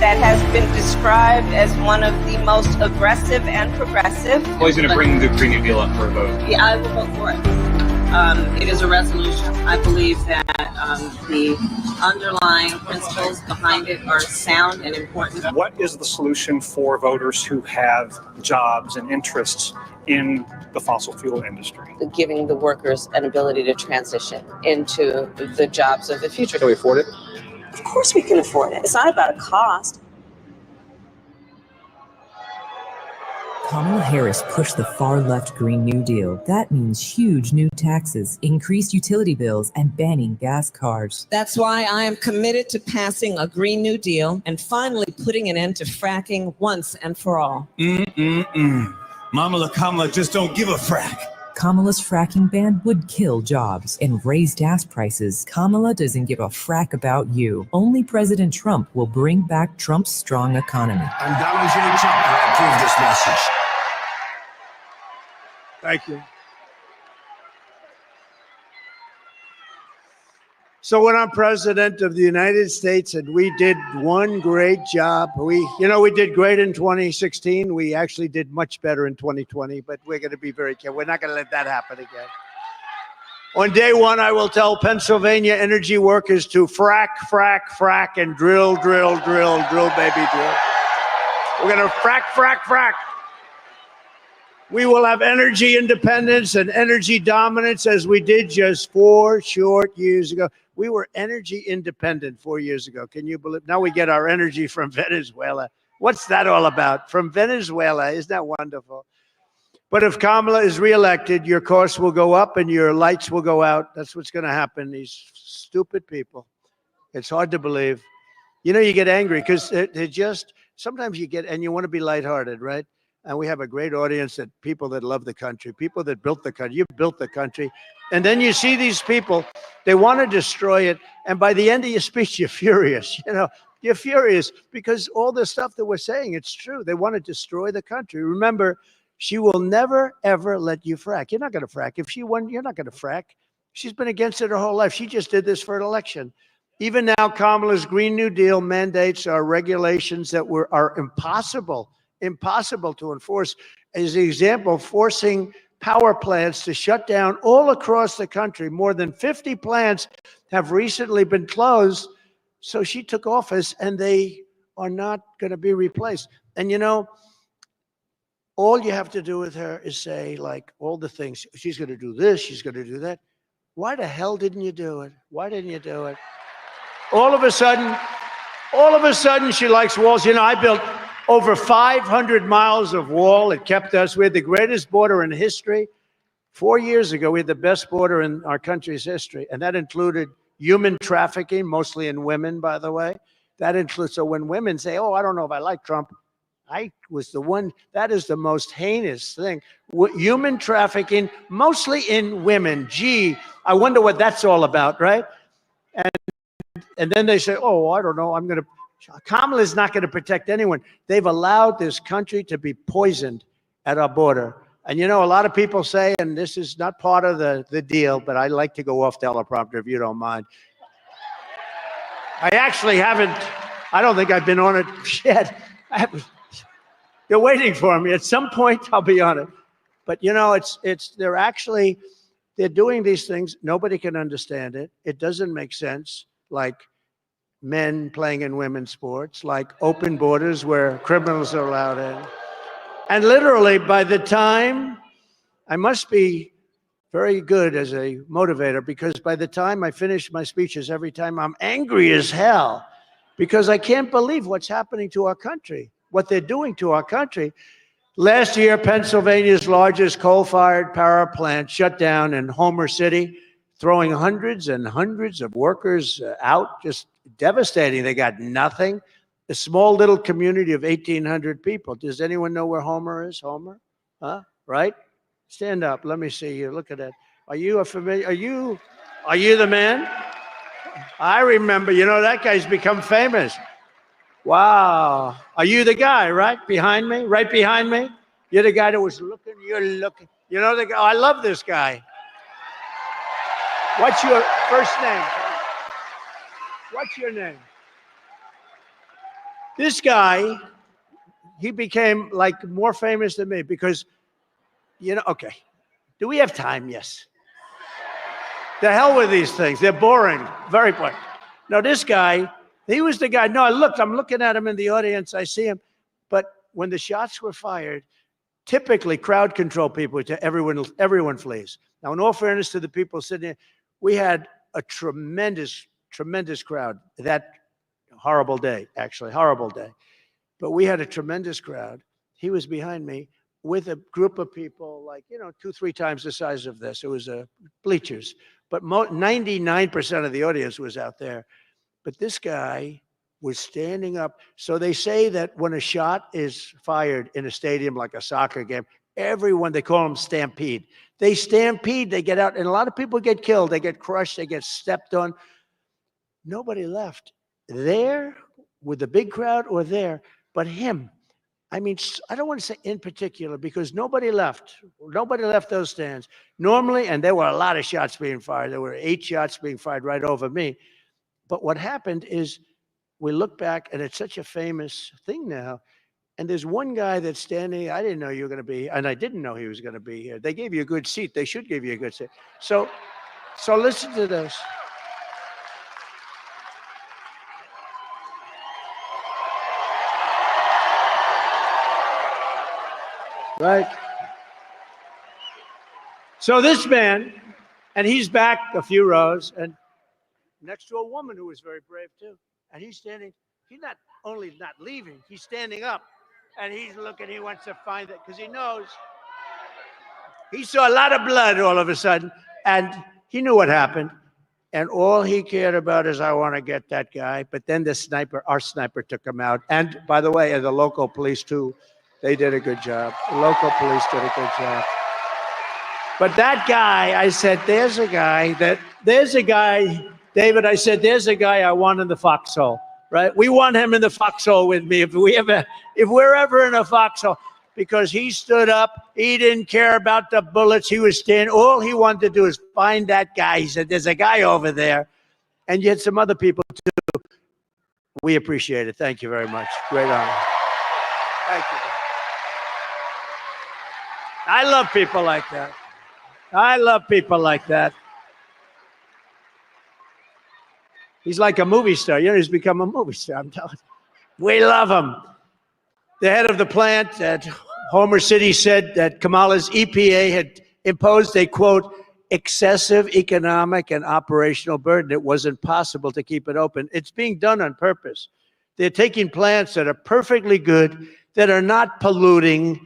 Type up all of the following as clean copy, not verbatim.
that has been described as one of the most aggressive and progressive. Well, he's going to bring the Green New Deal up for a vote. Yeah, I will vote for it. It is a resolution. I believe that the underlying principles behind it are sound and important. What is the solution for voters who have jobs and interests in the fossil fuel industry? Giving the workers an ability to transition into the jobs of the future. Can we afford it? Of course we can afford it. It's not about a cost. Kamala Harris pushed the far-left Green New Deal. That means huge new taxes, increased utility bills, and banning gas cars. That's why I am committed to passing a Green New Deal and finally putting an end to fracking once and for all. Kamala just don't give a frack. Kamala's fracking ban would kill jobs and raise gas prices. Kamala doesn't give a frack about you. Only President Trump will bring back Trump's strong economy. I'm Donald J. Trump, and I approve this message. Thank you. So when I'm president of the United States, and we did one great job, we did great in 2016. We actually did much better in 2020, but we're going to be very careful. We're not going to let that happen again. On day one, I will tell Pennsylvania energy workers to frack, frack, frack, and drill, drill, drill, drill, baby, drill. We're going to frack, frack, frack. We will have energy independence and energy dominance as we did just 4 short years ago. We were energy independent 4 years ago. Can you believe? Now we get our energy from Venezuela. What's that all about? From Venezuela. Isn't that wonderful? But if Kamala is reelected, your costs will go up and your lights will go out. That's what's going to happen. These stupid people. It's hard to believe. You get angry because they're just, sometimes you get, and you want to be lighthearted, right? And we have a great audience of people that love the country, people that built the country. You built the country. And then you see these people, they want to destroy it. And by the end of your speech, you're furious. You're furious because all the stuff that we're saying, it's true. They want to destroy the country. Remember, she will never, ever let you frack. You're not going to frack. If she won, you're not going to frack. She's been against it her whole life. She just did this for an election. Even now, Kamala's Green New Deal mandates are regulations that are impossible to enforce. As an example, forcing power plants to shut down all across the country. More than 50 plants have recently been closed. So she took office and they are not going to be replaced. And all you have to do with her is say, like, all the things. She's going to do this, she's going to do that. Why the hell didn't you do it? Why didn't you do it? All of a sudden, she likes walls. I built over 500 miles of wall. It kept us. We had the greatest border in history. 4 years ago, we had the best border in our country's history. And that included human trafficking, mostly in women, by the way. That includes, so when women say, oh, I don't know if I like Trump, I was the one, that is the most heinous thing. Human trafficking, mostly in women. Gee, I wonder what that's all about, right? And then they say, oh, I don't know, Kamala is not going to protect anyone. They've allowed this country to be poisoned at our border. And a lot of people say, and this is not part of the deal, but I like to go off teleprompter if you don't mind. I actually haven't, I don't think I've been on it yet. They're waiting for me. At some point, I'll be on it. But they're doing these things. Nobody can understand it. It doesn't make sense. Like men playing in women's sports, like open borders where criminals are allowed in. And literally, by the time, I must be very good as a motivator, because by the time I finish my speeches, every time I'm angry as hell, because I can't believe what's happening to our country, what they're doing to our country. Last year, Pennsylvania's largest coal-fired power plant shut down in Homer City, throwing hundreds and hundreds of workers out, just devastating. They got nothing. A small little community of 1,800 people. Does anyone know where Homer is? Homer? Huh? Right? Stand up. Let me see you. Look at that. Are you the man? I remember. That guy's become famous. Wow. Are you the guy, right? Behind me? Right behind me? You're the guy that was looking. You're looking. The guy. I love this guy. What's your first name? What's your name? This guy, he became like more famous than me because, okay. Do we have time? Yes. The hell with these things. They're boring. Very boring. Now, this guy, he was the guy. No, I'm looking at him in the audience. I see him. But when the shots were fired, typically crowd control people, everyone flees. Now, in all fairness to the people sitting there, we had a tremendous crowd that horrible day. But we had a tremendous crowd. He was behind me with a group of people like, 2-3 times the size of this. It was bleachers. But 99% of the audience was out there. But this guy was standing up. So they say that when a shot is fired in a stadium like a soccer game, everyone, they call them stampede. They stampede, they get out, and a lot of people get killed. They get crushed, they get stepped on. Nobody left there with the big crowd or there, but him. I mean, I don't want to say in particular because nobody left. Nobody left those stands. Normally, and there were a lot of shots being fired. There were 8 shots being fired right over me. But what happened is we look back, and it's such a famous thing now. And there's one guy that's standing. I didn't know you were going to be, and I didn't know he was going to be here. They gave you a good seat. They should give you a good seat. So listen to this. Right. So this man, and he's back a few rows, and next to a woman who was very brave too. And he's standing, he's not only not leaving, he's standing up. And he's looking, he wants to find it, because he knows. He saw a lot of blood all of a sudden, and he knew what happened. And all he cared about is, I want to get that guy. But then our sniper took him out. And by the way, the local police too, they did a good job. The local police did a good job. But that guy, I said, there's a guy, David, I said, there's a guy I want in the foxhole, right? We want him in the foxhole with me if we're ever in a foxhole, because he stood up. He didn't care about the bullets. He was standing. All he wanted to do is find that guy. He said, there's a guy over there. And you had some other people too. We appreciate it. Thank you very much. Great honor. Thank you. I love people like that. I love people like that. He's like a movie star. He's become a movie star, I'm telling you. We love him. The head of the plant at Homer City said that Kamala's EPA had imposed a, quote, excessive economic and operational burden. It wasn't possible to keep it open. It's being done on purpose. They're taking plants that are perfectly good, that are not polluting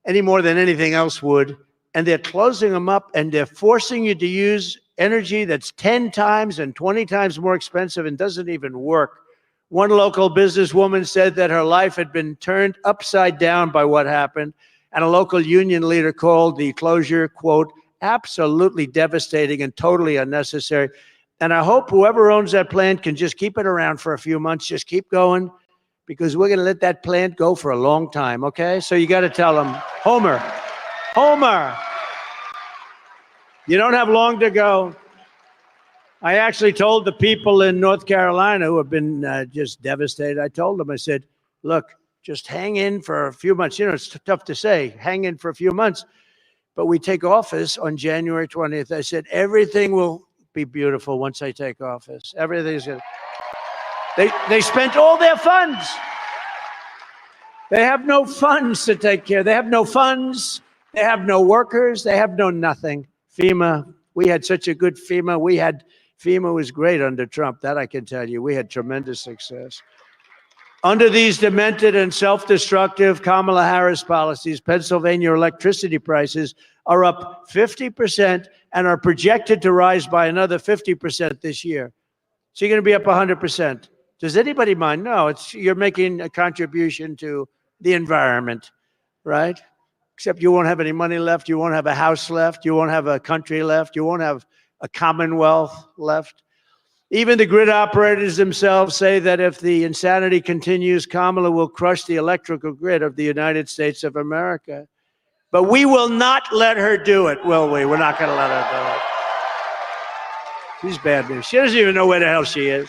any more than anything else would, and they're closing them up, and they're forcing you to use energy that's 10 times and 20 times more expensive and doesn't even work. One local businesswoman said that her life had been turned upside down by what happened, and a local union leader called the closure, quote, absolutely devastating and totally unnecessary. And I hope whoever owns that plant can just keep it around for a few months, just keep going, because we're going to let that plant go for a long time, okay? So you got to tell them, Homer, you don't have long to go. I actually told the people in North Carolina who have been just devastated, I told them, I said, look, just hang in for a few months. It's tough to say, hang in for a few months. But we take office on January 20th. I said, everything will be beautiful once I take office. Everything's going to... They spent all their funds. They have no funds to take care. They have no funds. They have no workers. They have no nothing. FEMA, we had such a good FEMA. FEMA was great under Trump. That I can tell you. We had tremendous success. Under these demented and self-destructive Kamala Harris policies, Pennsylvania electricity prices are up 50% and are projected to rise by another 50% this year. So you're going to be up 100%. Does anybody mind? No, you're making a contribution to the environment, right? Except you won't have any money left. You won't have a house left. You won't have a country left. You won't have a commonwealth left. Even the grid operators themselves say that if the insanity continues, Kamala will crush the electrical grid of the United States of America. But we will not let her do it, will we? We're not going to let her do it. She's bad news. She doesn't even know where the hell she is.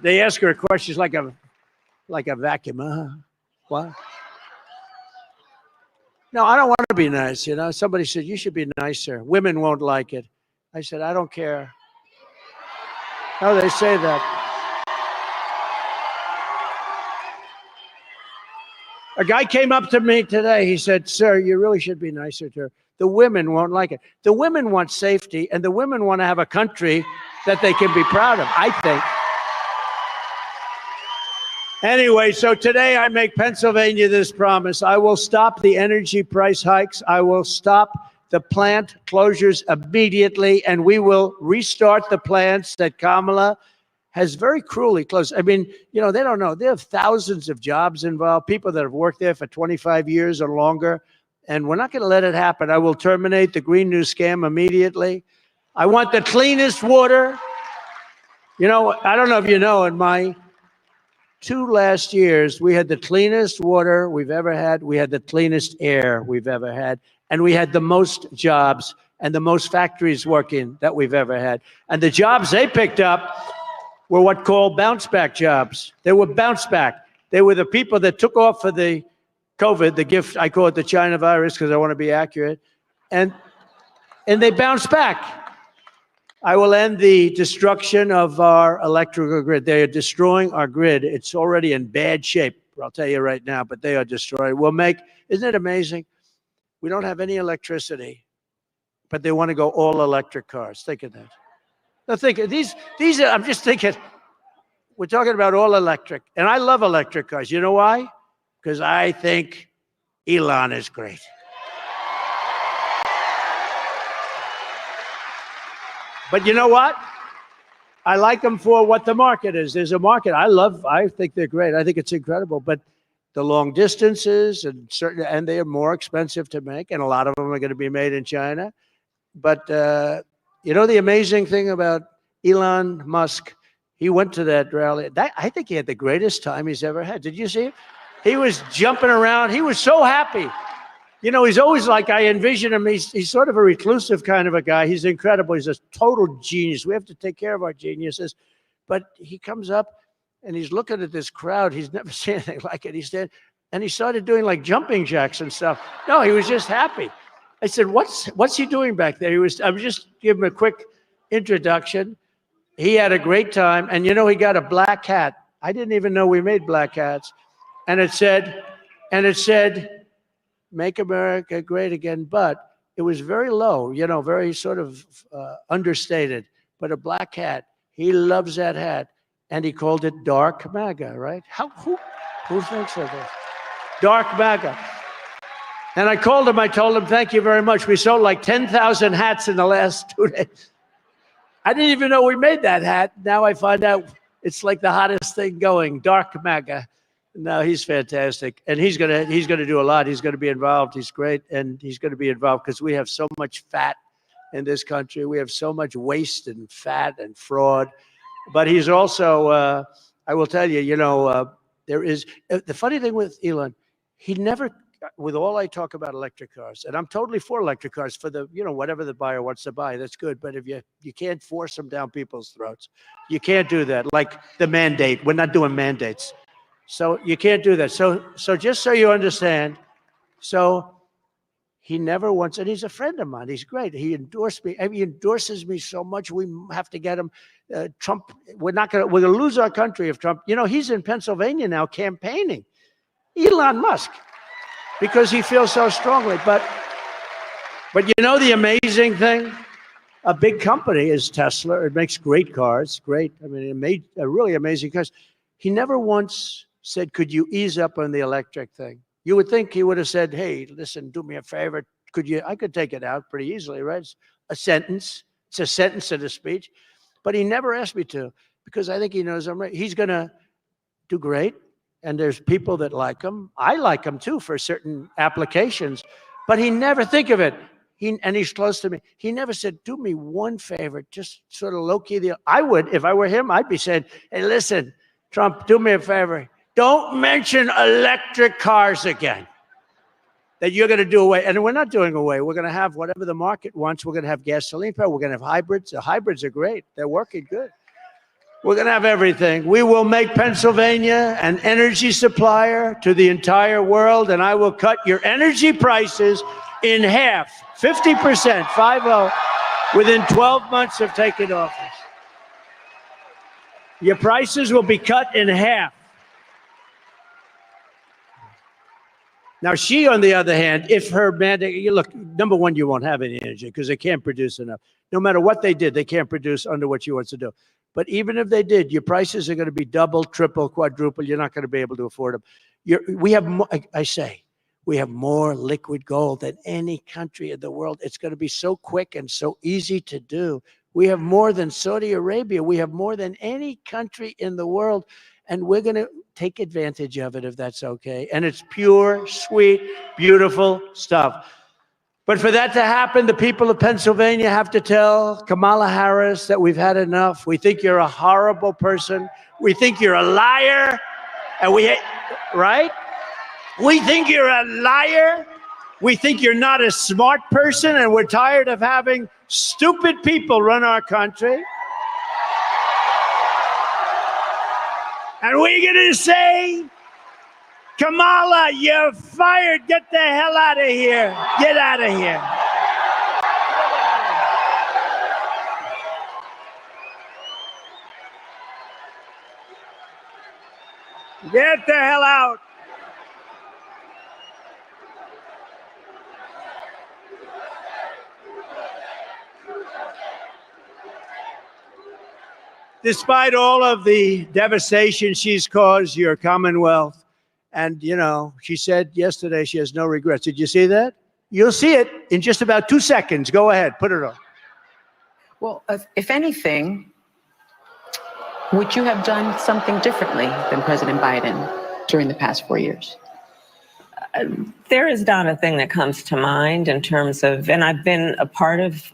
They ask her a question. She's like like a vacuum. What? No, I don't want to be nice. You know, somebody said, you should be nicer. Women won't like it. I said, I don't care. No, they say that. A guy came up to me today. He said, sir, you really should be nicer to her. The women won't like it. The women want safety, and the women want to have a country that they can be proud of, I think. Anyway, so today I make Pennsylvania this promise. I will stop the energy price hikes. I will stop the plant closures immediately, and we will restart the plants that Kamala has very cruelly closed. I mean, you know, they don't know. There have thousands of jobs involved, people that have worked there for 25 years or longer, and we're not going to let it happen. I will terminate the Green New scam immediately. I want the cleanest water. You know, I don't know if you know, in my 2 last years, we had the cleanest water we've ever had. We had the cleanest air we've ever had. And we had the most jobs and the most factories working that we've ever had. And the jobs they picked up were what called bounce back jobs. They were bounce back. They were the people that took off for the COVID, the gift, I call it the China virus because I want to be accurate. And they bounced back. I will end the destruction of our electrical grid. They are destroying our grid. It's already in bad shape, I'll tell you right now, but they are destroying. We'll make, isn't it amazing? We don't have any electricity, but they want to go all electric cars. Think of that. Now think, these are, I'm just thinking, we're talking about all electric. And I love electric cars. You know why? Because I think Elon is great. But you know what? I like them for what the market is. There's a market. I think they're great. I think it's incredible. But the long distances and they are more expensive to make, and a lot of them are going to be made in China. But you know the amazing thing about Elon Musk? He went to that rally. I think he had the greatest time he's ever had. Did you see him? He was jumping around. He was so happy. You know, he's always like, I envision him. He's sort of a reclusive kind of a guy. He's incredible. He's a total genius. We have to take care of our geniuses. But he comes up and he's looking at this crowd. He's never seen anything like it. And he started doing like jumping jacks and stuff. No, he was just happy. I said, what's he doing back there? I was just giving him a quick introduction. He had a great time. And you know, he got a black hat. I didn't even know we made black hats. And it said, Make America Great Again, but it was very low, you know, very sort of understated, but a black hat. He loves that hat. And he called it Dark MAGA, right? Who thinks of this? Dark MAGA. And I called him, I told him, thank you very much. We sold like 10,000 hats in the last 2 days. I didn't even know we made that hat. Now I find out it's like the hottest thing going, Dark MAGA. No, he's fantastic, and he's gonna do a lot. He's gonna be involved. He's great, and he's gonna be involved because we have so much fat in this country. We have so much waste and fat and fraud. But he's also, I will tell you, you know, there is the funny thing with Elon. He never, with all I talk about electric cars, and I'm totally for electric cars for the, you know, whatever the buyer wants to buy, that's good. But if you can't force them down people's throats, you can't do that. Like the mandate, we're not doing mandates. So you can't do that. So just so you understand, so he never wants, and he's a friend of mine. He's great. He endorsed me. I mean, he endorses me so much. We have to get him. Trump, we're gonna lose our country if Trump, you know, he's in Pennsylvania now campaigning. Elon Musk, because he feels so strongly. But you know the amazing thing? A big company is Tesla. It makes great cars. Great. I mean, it made a really amazing cars. He never once said, could you ease up on the electric thing? You would think he would have said, hey, listen, do me a favor. I could take it out pretty easily, right? It's a sentence. It's a sentence in a speech. But he never asked me to, because I think he knows I'm right. He's going to do great. And there's people that like him. I like him too for certain applications, but he never think of it. And he's close to me. He never said, do me one favor, just sort of low-key. I would, if I were him, I'd be saying, hey, listen, Trump, do me a favor. Don't mention electric cars again. That you're going to do away. And we're not doing away. We're going to have whatever the market wants. We're going to have gasoline power. We're going to have hybrids. The hybrids are great. They're working good. We're going to have everything. We will make Pennsylvania an energy supplier to the entire world, and I will cut your energy prices in half, 50%, 50, within 12 months of taking office. Your prices will be cut in half. Now, she, on the other hand, if her mandate, look, number one, you won't have any energy because they can't produce enough. No matter what they did, they can't produce under what she wants to do. But even if they did, your prices are going to be double, triple, quadruple. You're not going to be able to afford them. We have, we have more liquid gold than any country in the world. It's going to be so quick and so easy to do. We have more than Saudi Arabia. We have more than any country in the world. And we're going to take advantage of it if that's okay. And it's pure, sweet, beautiful stuff. But for that to happen, the people of Pennsylvania have to tell Kamala Harris that we've had enough. We think you're a horrible person. We think you're a liar. And right? We think you're a liar. We think you're not a smart person. And we're tired of having stupid people run our country. And we're going to say, Kamala, you're fired. Get the hell out of here. Get out of here. Get the hell out. Despite all of the devastation she's caused your Commonwealth, and, you know, she said yesterday she has no regrets. Did you see that? You'll see it in just about 2 seconds. Go ahead, put it on. Well, if anything, would you have done something differently than President Biden during the past 4 years? There is not a thing that comes to mind in terms of, and I've been a part of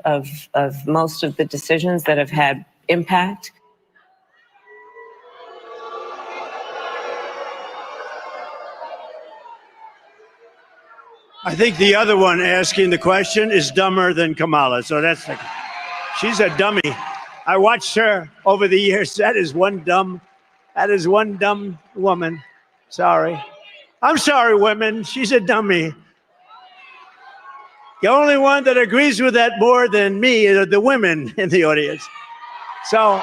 most of the decisions that have had impact. I think the other one asking the question is dumber than Kamala. So she's a dummy. I watched her over the years. That is one dumb woman. Sorry. I'm sorry, women. She's a dummy. The only one that agrees with that more than me are the women in the audience. So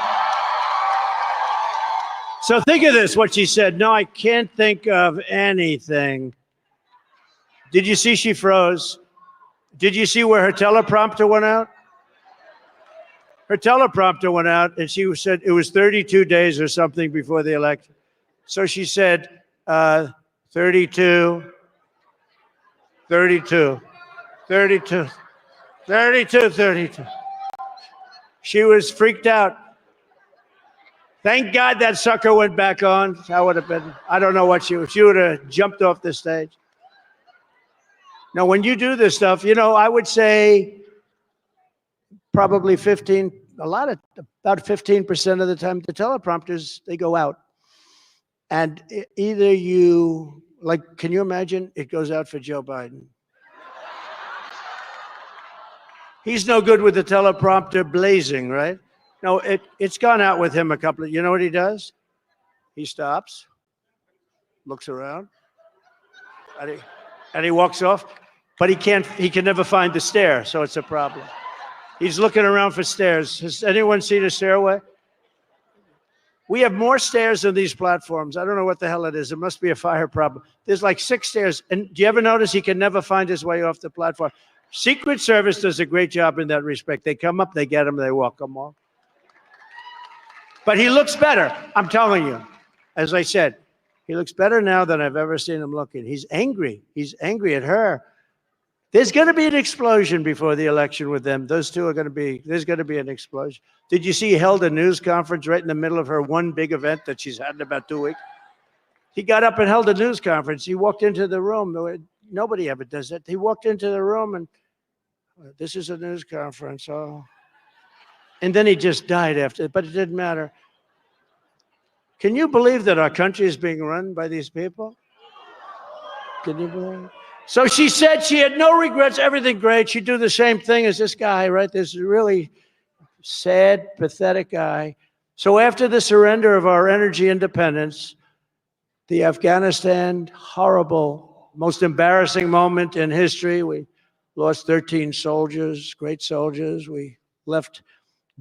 think of this, what she said. No, I can't think of anything. Did you see she froze? Did you see where her teleprompter went out? Her teleprompter went out, and she said it was 32 days or something before the election. So she said 32, 32, 32, 32, 32. She was freaked out. Thank God that sucker went back on. That would have been, I don't know what she would have jumped off the stage. Now, when you do this stuff, you know, I would say probably about 15% of the time, the teleprompters, they go out. And either you, like, can you imagine it goes out for Joe Biden? He's no good with the teleprompter blazing, right? No, it's gone out with him a couple of, you know what he does? He stops, looks around, and he walks off. But he can never find the stair, so it's a problem. He's looking around for stairs. Has anyone seen a stairway? We have more stairs than these platforms. I don't know what the hell it is. It must be a fire problem. There's like 6 stairs. And do you ever notice he can never find his way off the platform? Secret Service does a great job in that respect. They come up, they get him, they walk him off. But he looks better. I'm telling you. As I said, he looks better now than I've ever seen him looking. He's angry. He's angry at her. There's going to be an explosion before the election with them. Those two are going to be, there's going to be an explosion. Did you see he held a news conference right in the middle of her one big event that she's had in about 2 weeks? He got up and held a news conference. He walked into the room. Nobody ever does that. He walked into the room and this is a news conference. Oh. And then he just died after, but it didn't matter. Can you believe that our country is being run by these people? Can you believe it? So she said she had no regrets, everything great. She'd do the same thing as this guy, right? This really sad, pathetic guy. So after the surrender of our energy independence, the Afghanistan horrible, most embarrassing moment in history, we lost 13 soldiers, great soldiers. We left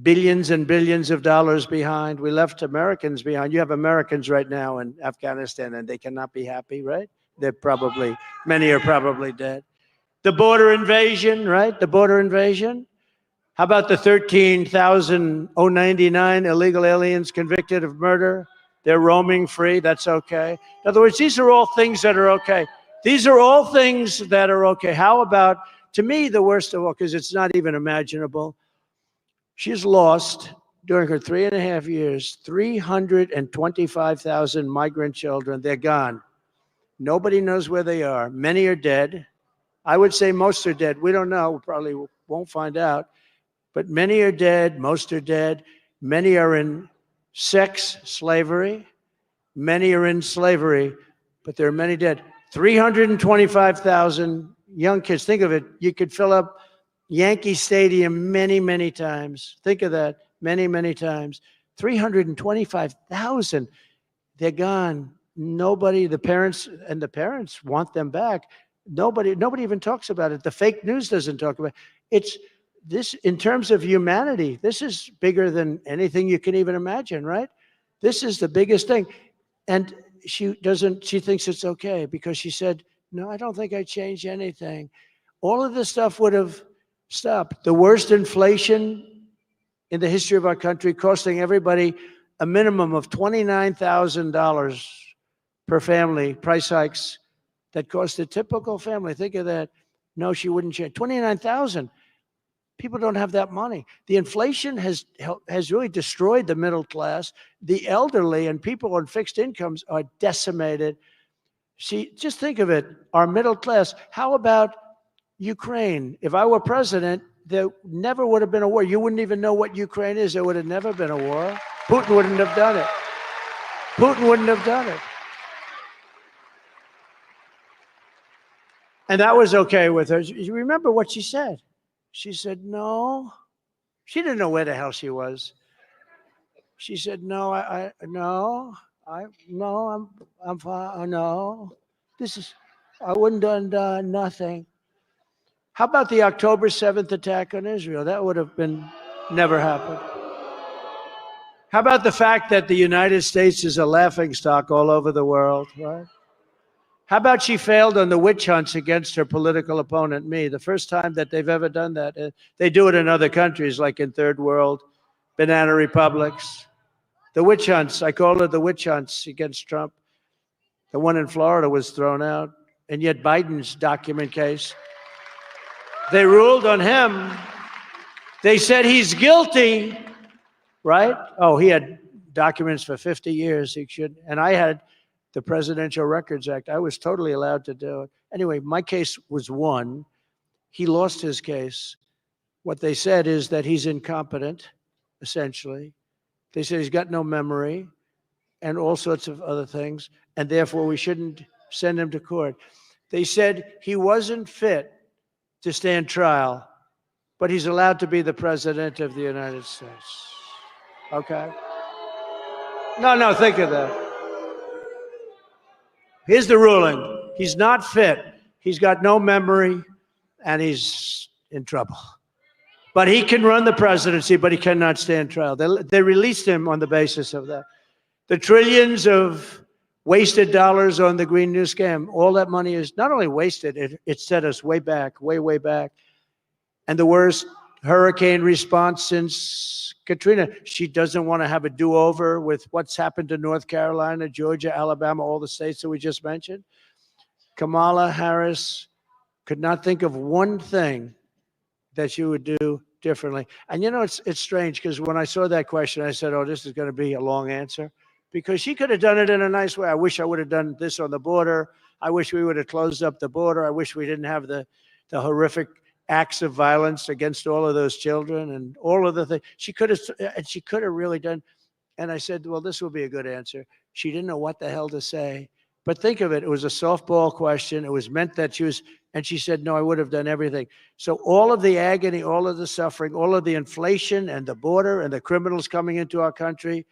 billions and billions of dollars behind. We left Americans behind. You have Americans right now in Afghanistan and they cannot be happy, right? Many are probably dead. The border invasion, right? The border invasion. How about the 13,099 illegal aliens convicted of murder? They're roaming free. That's okay. In other words, these are all things that are okay. These are all things that are okay. How about, to me, the worst of all, because it's not even imaginable, she's lost, during her 3.5 years, 325,000 migrant children. They're gone. Nobody knows where they are. Many are dead. I would say most are dead. We don't know. We probably won't find out. But many are dead. Most are dead. Many are in sex slavery. Many are in slavery, but there are many dead. 325,000 young kids. Think of it. You could fill up Yankee Stadium many, many times. Think of that. Many, many times. 325,000. They're gone. Nobody, the parents want them back. Nobody even talks about it. The fake news doesn't talk about it. It's this, in terms of humanity, this is bigger than anything you can even imagine, right? This is the biggest thing. And she thinks it's okay because she said, no, I don't think I changed anything. All of this stuff would have stopped. The worst inflation in the history of our country, costing everybody a minimum of $29,000 per family, price hikes that cost a typical family. Think of that. No, she wouldn't change. 29,000. People don't have that money. The inflation has really destroyed the middle class. The elderly and people on fixed incomes are decimated. Just think of it, our middle class. How about Ukraine? If I were president, there never would have been a war. You wouldn't even know what Ukraine is. There would have never been a war. Putin wouldn't have done it. Putin wouldn't have done it. And that was okay with her. You remember what she said? She said, no. She didn't know where the hell she was. She said, no, I'm fine. No, I wouldn't have done nothing. How about the October 7th attack on Israel? That would have never happened. How about the fact that the United States is a laughingstock all over the world, right? How about she failed on the witch hunts against her political opponent, me? The first time that they've ever done that. They do it in other countries, like in third world, banana republics. The witch hunts, I call it the witch hunts against Trump. The one in Florida was thrown out. And yet Biden's document case, they ruled on him. They said he's guilty, right? Oh, he had documents for 50 years. And I had the Presidential Records Act. I was totally allowed to do it. Anyway, my case was won. He lost his case. What they said is that he's incompetent, essentially. They said he's got no memory and all sorts of other things, and therefore we shouldn't send him to court. They said he wasn't fit to stand trial, but he's allowed to be the President of the United States. Okay? No, think of that. Here's the ruling. He's not fit. He's got no memory, and he's in trouble. But he can run the presidency, but he cannot stand trial. They released him on the basis of that. The trillions of wasted dollars on the Green New scam, all that money is not only wasted, it set us way back, way back. And the worst hurricane response since Katrina. She doesn't want to have a do-over with what's happened to North Carolina, Georgia, Alabama, all the states that we just mentioned. Kamala Harris could not think of one thing that she would do differently. And you know, it's strange because when I saw that question, I said, oh, this is going to be a long answer, because she could have done it in a nice way. I wish I would have done this on the border. I wish we would have closed up the border. I wish we didn't have the horrific acts of violence against all of those children and all of the things. She could have really done. And I said, well, this will be a good answer. She didn't know what the hell to say. But think of it. It was a softball question. It was meant that and she said, no, I would have done everything. So all of the agony, all of the suffering, all of the inflation and the border and the criminals coming into our country,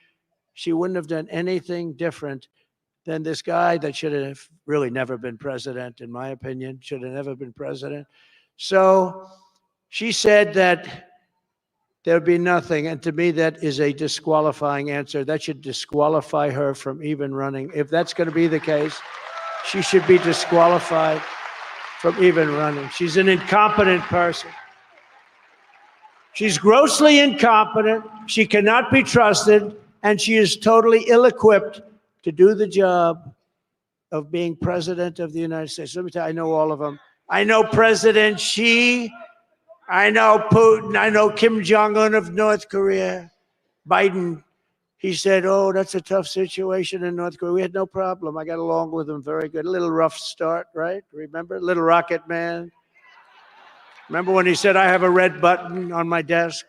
she wouldn't have done anything different than this guy that should have really never been president, in my opinion, should have never been president. So she said that there would be nothing. And to me, that is a disqualifying answer. That should disqualify her from even running. If that's going to be the case, she should be disqualified from even running. She's an incompetent person. She's grossly incompetent. She cannot be trusted. And she is totally ill-equipped to do the job of being president of the United States. Let me tell you, I know all of them. I know President Xi. I know Putin. I know Kim Jong-un of North Korea. Biden, he said, oh, that's a tough situation in North Korea. We had no problem. I got along with him very good. A little rough start, right? Remember? Little Rocket Man. Remember when he said, I have a red button on my desk?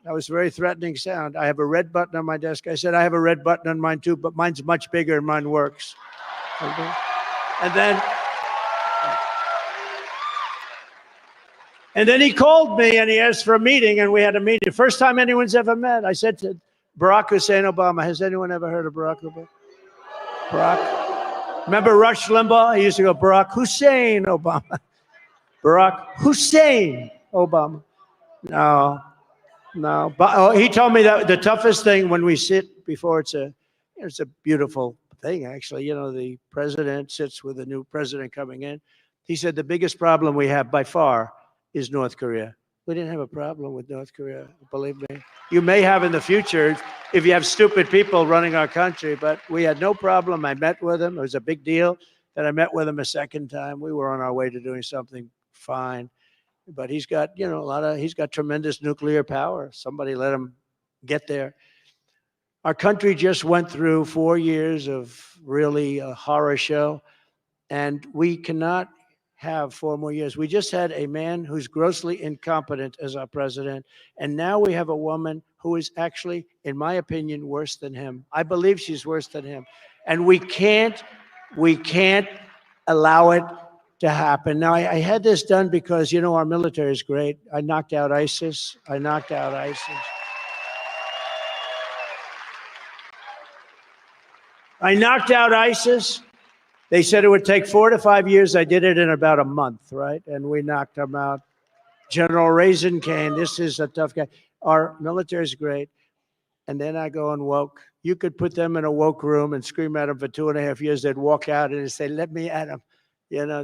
That was a very threatening sound. I have a red button on my desk. I said, I have a red button on mine too, but mine's much bigger and mine works. Okay? And then he called me and he asked for a meeting, and we had a meeting. First time anyone's ever met. I said to Barack Hussein Obama, has anyone ever heard of Barack Obama? Barack? Remember Rush Limbaugh? He used to go, Barack Hussein Obama. Barack Hussein Obama. No. But he told me that the toughest thing when we sit before it's a beautiful thing, actually. You know, the president sits with a new president coming in. He said the biggest problem we have by far is North Korea. We didn't have a problem with North Korea, believe me. You may have in the future if you have stupid people running our country, but we had no problem. I met with him. It was a big deal that I met with him a second time. We were on our way to doing something fine. But he's got, he's got tremendous nuclear power. Somebody let him get there. Our country just went through 4 years of really a horror show, and we cannot have 4 more years. We just had a man who's grossly incompetent as our president, and now we have a woman who is actually, in my opinion, worse than him. I believe she's worse than him. And we can't allow it to happen. Now, I had this done because, our military is great. I knocked out ISIS. They said it would take 4 to 5 years. I did it in about a month, right? And we knocked them out. General Raisin Kane, this is a tough guy. Our military is great. And then I go and woke. You could put them in a woke room and scream at them for 2.5 years. They'd walk out and say, let me at them.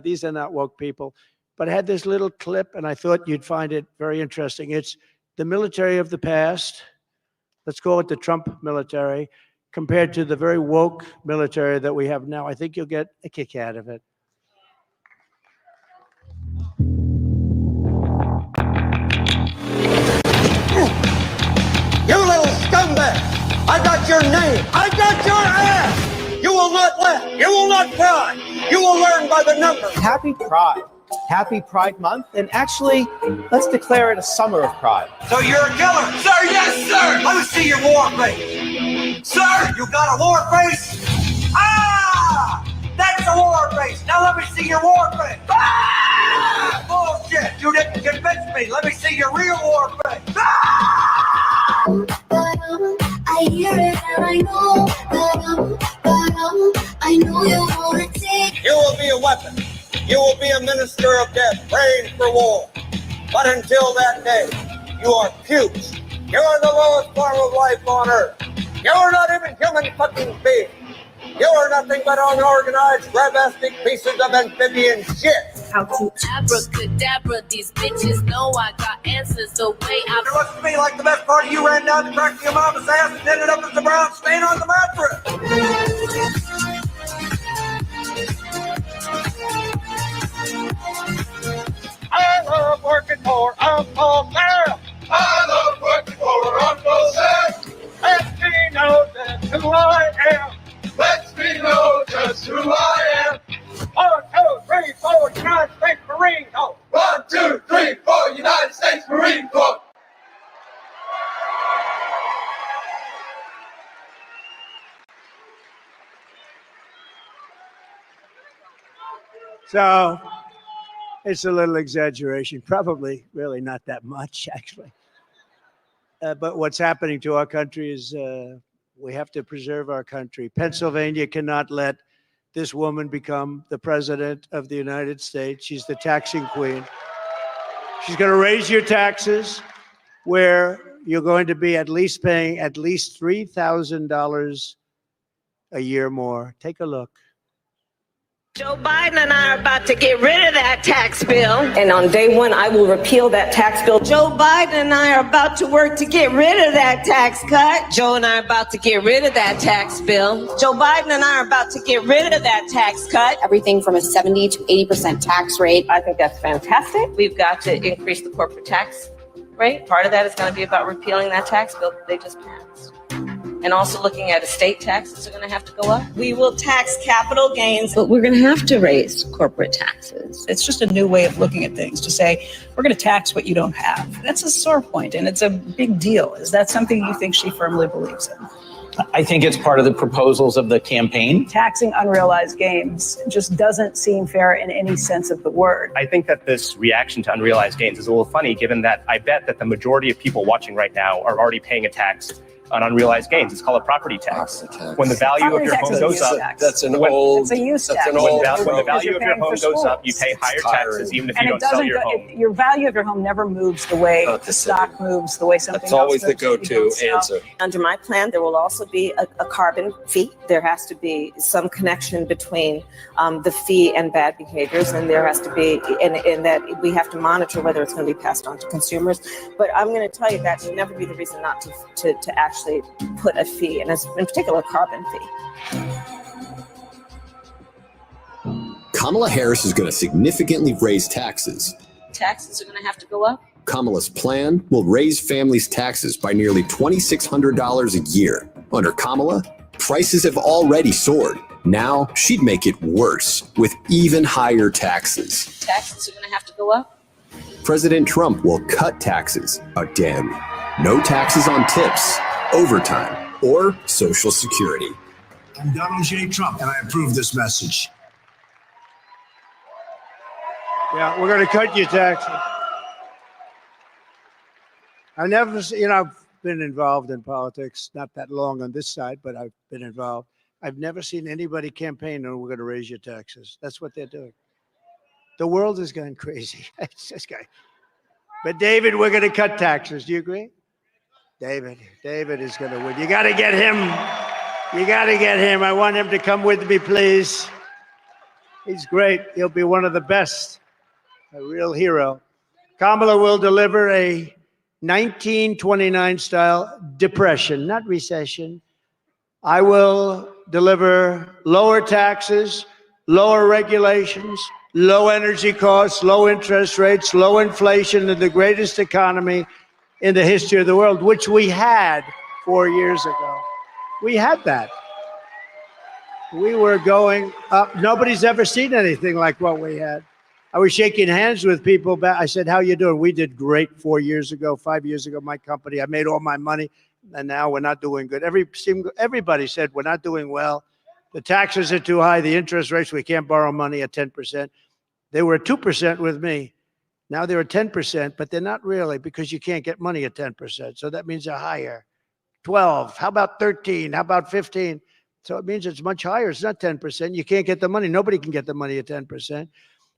These are not woke people. But I had this little clip, and I thought you'd find it very interesting. It's the military of the past. Let's call it the Trump military, compared to the very woke military that we have now. I think you'll get a kick out of it. You little scumbag! I got your name! I got your ass! You will not laugh! You will not cry! You will learn by the numbers! Happy Pride. Happy Pride Month. And actually, let's declare it a summer of pride. So you're a killer? Sir, yes, sir! Let me see your war face! Sir, you got a war face? Ah! That's a war face! Now let me see your war face! Ah! Bullshit! You didn't convince me! Let me see your real war face! Ah! I hear it and I know, I know you wanna take. You will be a weapon. You will be a minister of death, praying for war. But until that day, you are pukes. You are the lowest form of life on earth. You are not even human fucking beings. You are nothing but unorganized, grabastic pieces of amphibian shit. How to abracadabra, these bitches know I got answers the way I. It looks to me like the best part of you ran down the crack of your mama's ass and ended up as the brown stain on the mattress. I love working for Uncle Sam. I love working for Uncle Sam. Let me know just who I am. Let me know just who I am. 1, 2, 3, 4, United States Marine Corps. 1, 2, 3, 4, United States Marine Corps. So it's a little exaggeration, probably really not that much, actually. But what's happening to our country is we have to preserve our country. Pennsylvania cannot let this woman become the president of the United States. She's the taxing queen. She's going to raise your taxes where you're going to be at least paying at least $3,000 a year more. Take a look. Joe Biden and I are about to get rid of that tax bill. And on day one, I will repeal that tax bill. Joe Biden and I are about to work to get rid of that tax cut. Joe and I are about to get rid of that tax bill. Joe Biden and I are about to get rid of that tax cut. Everything from a 70 to 80% tax rate. I think that's fantastic. We've got to increase the corporate tax rate. Part of that is going to be about repealing that tax bill that they just passed. And also looking at estate taxes are going to have to go up. We will tax capital gains, but we're going to have to raise corporate taxes. It's just a new way of looking at things to say, we're going to tax what you don't have. That's a sore point, and it's a big deal. Is that something you think she firmly believes in? I think it's part of the proposals of the campaign. Taxing unrealized gains just doesn't seem fair in any sense of the word. I think that this reaction to unrealized gains is a little funny, given that I bet that the majority of people watching right now are already paying a tax on unrealized gains. It's called a property tax. When the value of your home goes up, that's an old. It's a use tax. When the value of your home goes up, you pay higher taxes, even if you don't sell your home. Your value of your home never moves the way the stock moves, the way something else moves. That's always the go-to answer. Under my plan, there will also be a carbon fee. There has to be some connection between the fee and bad behaviors, and there has to be, in that we have to monitor whether it's going to be passed on to consumers. But I'm going to tell you that should never be the reason not to actually put a fee, and in particular, carbon fee. Kamala Harris is going to significantly raise taxes. Taxes are going to have to go up. Kamala's plan will raise families' taxes by nearly $2,600 a year. Under Kamala, prices have already soared. Now she'd make it worse with even higher taxes. Taxes are going to have to go up. President Trump will cut taxes again. No taxes on tips, overtime, or Social Security. I'm Donald J. Trump, and I approve this message. Yeah, we're going to cut your taxes. I've never, I've been involved in politics, not that long on this side, but I've been involved. I've never seen anybody campaign on we're going to raise your taxes. That's what they're doing. The world is going crazy. It's this guy. But David, we're going to cut taxes. Do you agree? David is going to win. You got to get him. You got to get him. I want him to come with me, please. He's great. He'll be one of the best. A real hero. Kamala will deliver a 1929 style depression, not recession. I will deliver lower taxes, lower regulations, low energy costs, low interest rates, low inflation, and the greatest economy in the history of the world, which we had 4 years ago. We had that. We were going up. Nobody's ever seen anything like what we had. I was shaking hands with people back. I said, how you doing? We did great 4 years ago, 5 years ago, my company. I made all my money, and now we're not doing good. Everybody said we're not doing well. The taxes are too high. The interest rates, we can't borrow money at 10%. They were at 2% with me. Now they're at 10%, but they're not really, because you can't get money at 10%. So that means they're higher. 12. How about 13? How about 15? So it means it's much higher. It's not 10%. You can't get the money. Nobody can get the money at 10%.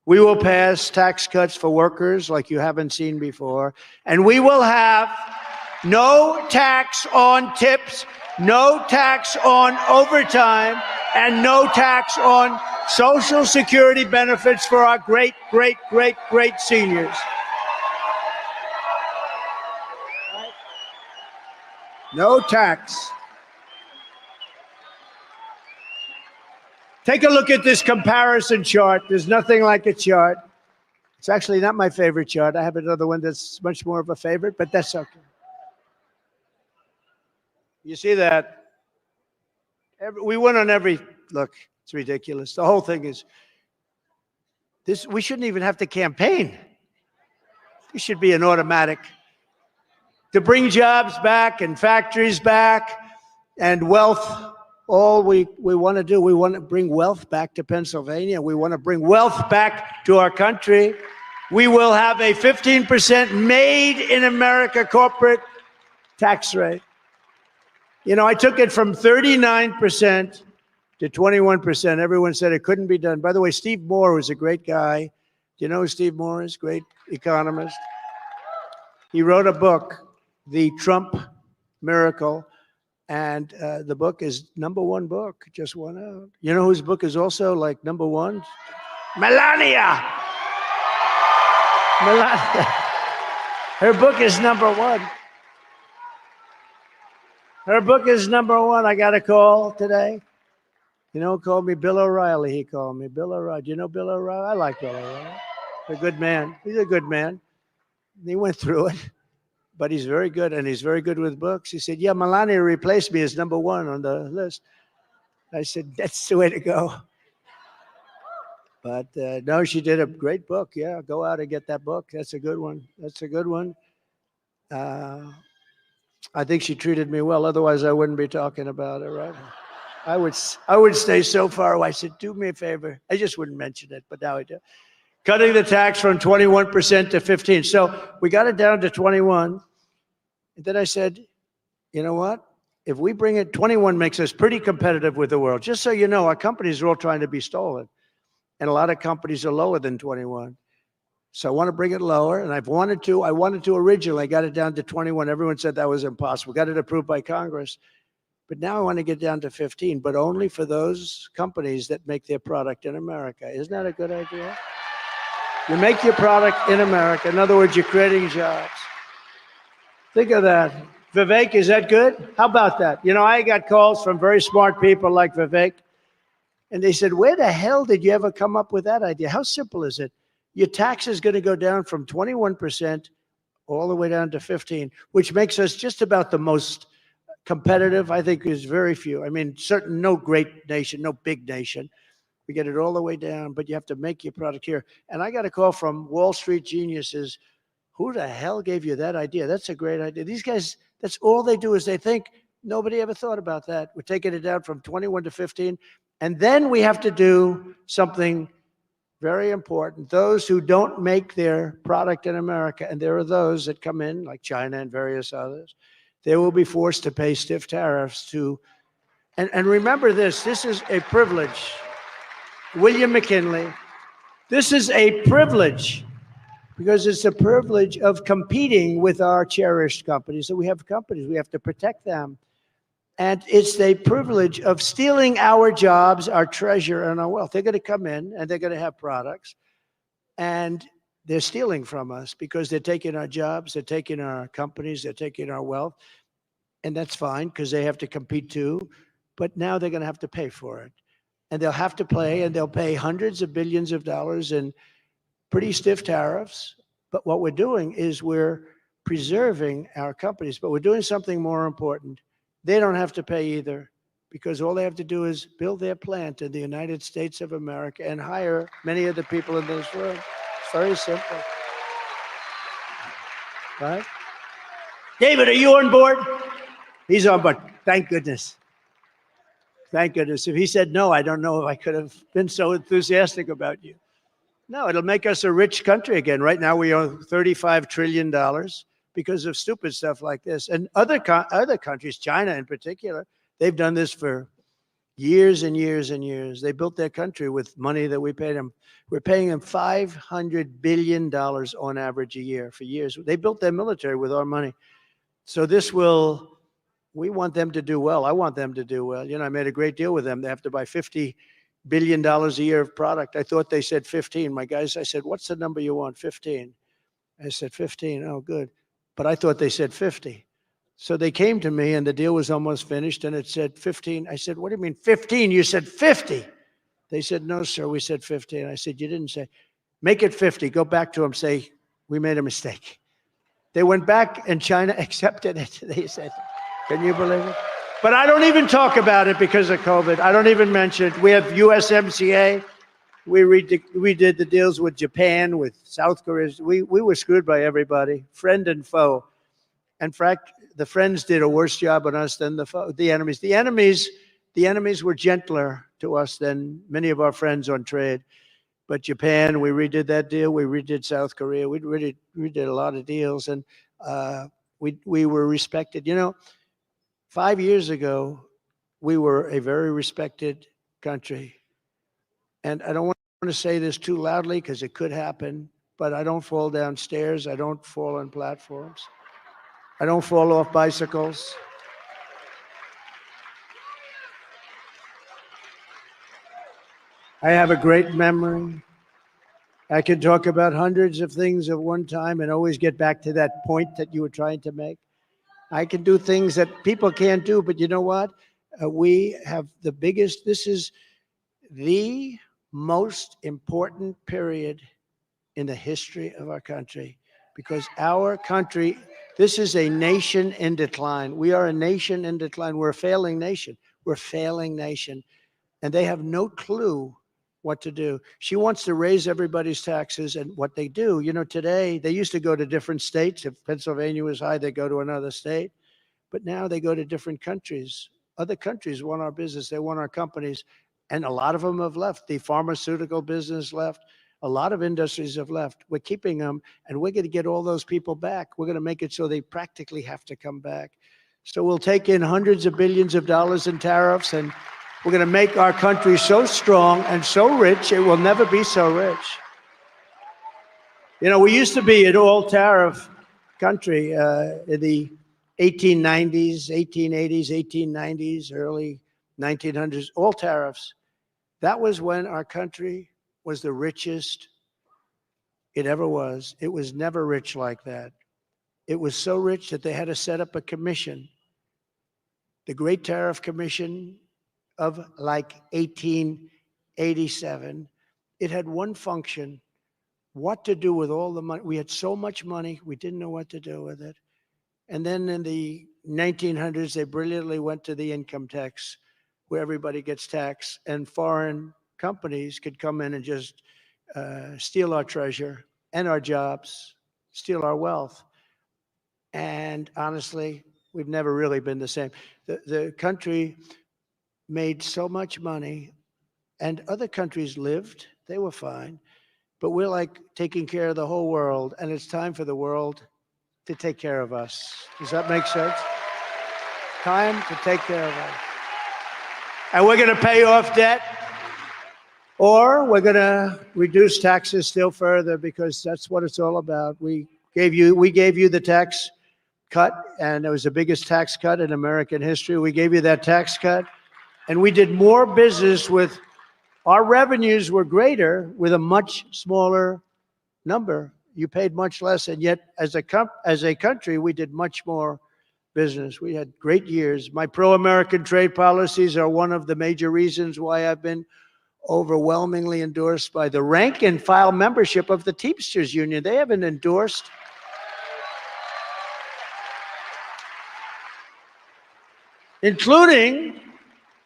We will pass tax cuts for workers like you haven't seen before. And we will have no tax on tips, no tax on overtime, and no tax on Social Security benefits for our great, great, great, great seniors. No tax. Take a look at this comparison chart. There's nothing like a chart. It's actually not my favorite chart. I have another one that's much more of a favorite, but that's okay. You see that? We went on every, look, it's ridiculous. The whole thing is, this. We shouldn't even have to campaign. This should be an automatic. To bring jobs back and factories back and wealth all we want to do. We want to bring wealth back to Pennsylvania. We want to bring wealth back to our country. We will have a 15% made in America corporate tax rate. You know, I took it from 39% to 21%. Everyone said it couldn't be done. By the way, Steve Moore was a great guy. Do you know who Steve Moore is? Great economist. He wrote a book, The Trump Miracle, and the book is #1 book, just went out. You know whose book is also like #1? Melania. Melania. Her book is #1. Her book is #1. I got a call today. You know who called me? Bill O'Reilly. He called me. Bill O'Reilly. Do you know Bill O'Reilly? I like Bill O'Reilly. He's a good man. He's a good man. He went through it, but he's very good, and he's very good with books. He said, yeah, Melania replaced me as #1 on the list. I said, that's the way to go. But no, she did a great book. Yeah, go out and get that book. That's a good one. That's a good one. I think she treated me well. Otherwise, I wouldn't be talking about it, right? I would stay so far away. I said, do me a favor. I just wouldn't mention it, but now I do. Cutting the tax from 21% to 15%. So we got it down to 21. And then I said, you know what? If we bring it, 21 makes us pretty competitive with the world. Just so you know, our companies are all trying to be stolen. And a lot of companies are lower than 21. So I want to bring it lower. And I wanted to originally. I got it down to 21. Everyone said that was impossible. Got it approved by Congress. But now I want to get down to 15, but only for those companies that make their product in America. Isn't that a good idea? You make your product in America. In other words, you're creating jobs. Think of that. Vivek, is that good? How about that? You know, I got calls from very smart people like Vivek, and they said, where the hell did you ever come up with that idea? How simple is it? Your tax is going to go down from 21% all the way down to 15%, which makes us just about the most competitive. I think there's very few. I mean, no great nation, no big nation. We get it all the way down, but you have to make your product here. And I got a call from Wall Street geniuses. Who the hell gave you that idea? That's a great idea. These guys, that's all they do is they think, nobody ever thought about that. We're taking it down from 21 to 15. And then we have to do something very important. Those who don't make their product in America, and there are those that come in, like China and various others, they will be forced to pay stiff tariffs to, and remember this is a privilege. William McKinley, this is a privilege because it's a privilege of competing with our cherished companies. So we have companies, we have to protect them. And it's the privilege of stealing our jobs, our treasure, and our wealth. They're going to come in and they're going to have products, and they're stealing from us because they're taking our jobs, they're taking our companies, they're taking our wealth. And that's fine because they have to compete too. But now they're going to have to pay for it. And they'll have to pay, and they'll pay hundreds of billions of dollars in pretty stiff tariffs. But what we're doing is we're preserving our companies, but we're doing something more important. They don't have to pay either because all they have to do is build their plant in the United States of America and hire many of the people in this room. It's very simple. Right? David, are you on board? He's on board. Thank goodness. Thank goodness. If he said no, I don't know if I could have been so enthusiastic about you. No, it'll make us a rich country again. Right now, we owe $35 trillion because of stupid stuff like this. And other countries, China in particular, they've done this for years and years and years. They built their country with money that we paid them. We're paying them $500 billion on average a year for years. They built their military with our money. So we want them to do well. I want them to do well. You know, I made a great deal with them. They have to buy $50 billion a year of product. I thought they said 15. My guys, I said, what's the number you want? 15. I said, 15. Oh, good. But I thought they said 50. So they came to me and the deal was almost finished and it said 15. I said, what do you mean 15? You said 50. They said, no, sir, we said 15. I said, you didn't say. Make it 50. Go back to them, say, we made a mistake. They went back and China accepted it. They said, can you believe it? But I don't even talk about it because of COVID. I don't even mention it. We have USMCA. We did the deals with Japan, with South Korea. We were screwed by everybody, friend and foe. In fact, the friends did a worse job on us than the enemies. The the enemies were gentler to us than many of our friends on trade. But Japan, we redid that deal. We redid South Korea. We redid a lot of deals, and we were respected. 5 years ago, we were a very respected country. And I don't want to say this too loudly because it could happen, but I don't fall down stairs. I don't fall on platforms. I don't fall off bicycles. I have a great memory. I can talk about hundreds of things at one time and always get back to that point that you were trying to make. I can do things that people can't do, but you know what? We have the biggest, this is the most important period in the history of our country, because our country, this is a nation in decline. We are a nation in decline. We're a failing nation. We're a failing nation. And they have no clue what to do. She wants to raise everybody's taxes, and what they do, today, they used to go to different states. If Pennsylvania was high, they go to another state. But now they go to different countries. Other countries want our business. They want our companies. And a lot of them have left. The pharmaceutical business left. A lot of industries have left. We're keeping them, and we're going to get all those people back. We're going to make it so they practically have to come back. So we'll take in hundreds of billions of dollars in tariffs, and we're going to make our country so strong and so rich, it will never be so rich. We used to be an all-tariff country in the 1890s, 1880s, 1890s, early 1900s, all tariffs. That was when our country was the richest it ever was. It was never rich like that. It was so rich that they had to set up a commission, the Great Tariff Commission of like 1887. It had one function: what to do with all the money. We had so much money, we didn't know what to do with it. And then in the 1900s, they brilliantly went to the income tax, where everybody gets taxed, and foreign companies could come in and just steal our treasure and our jobs, steal our wealth. And honestly, we've never really been the same. The country made so much money, and other countries lived. They were fine. But we're like taking care of the whole world, and it's time for the world to take care of us. Does that make sense? Time to take care of us. And we're going to pay off debt, or we're going to reduce taxes still further, because that's what it's all about. We gave you the tax cut, and it was the biggest tax cut in American history. We gave you that tax cut, and we did more business with, our revenues were greater with a much smaller number. You paid much less, and yet as a country, we did much more business. We had great years. My pro-American trade policies are one of the major reasons why I've been overwhelmingly endorsed by the rank and file membership of the Teamsters Union. They haven't endorsed. Including,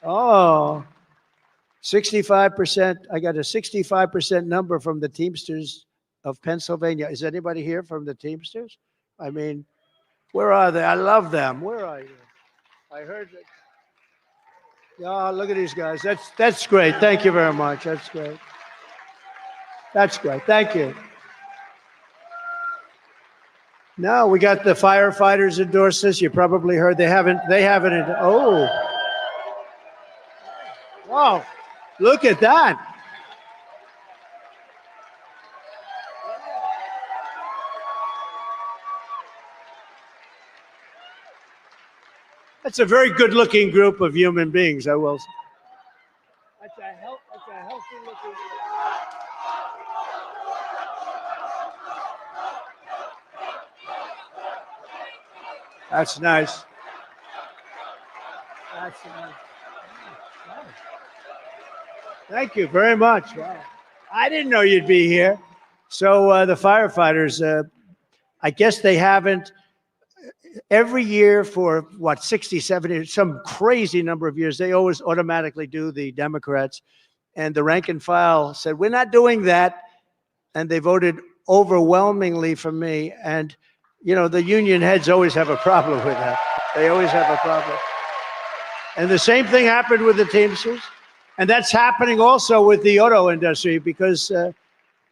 65%. I got a 65% number from the Teamsters of Pennsylvania. Is anybody here from the Teamsters? I mean, where are they? I love them. Where are you? I heard that. Oh, look at these guys. That's great. Thank you very much. That's great. That's great. Thank you. Now we got the firefighters endorse this. You probably heard they haven't. Oh. Wow. Look at that. That's a very good-looking group of human beings, I will say. That's a healthy-looking group. That's nice. That's nice. Thank you very much. Wow. I didn't know you'd be here. So the firefighters, I guess they haven't, every year for 60, 70, some crazy number of years, they always automatically do the Democrats. And the rank and file said, we're not doing that. And they voted overwhelmingly for me. And, the union heads always have a problem with that. They always have a problem. And the same thing happened with the Teamsters. And that's happening also with the auto industry because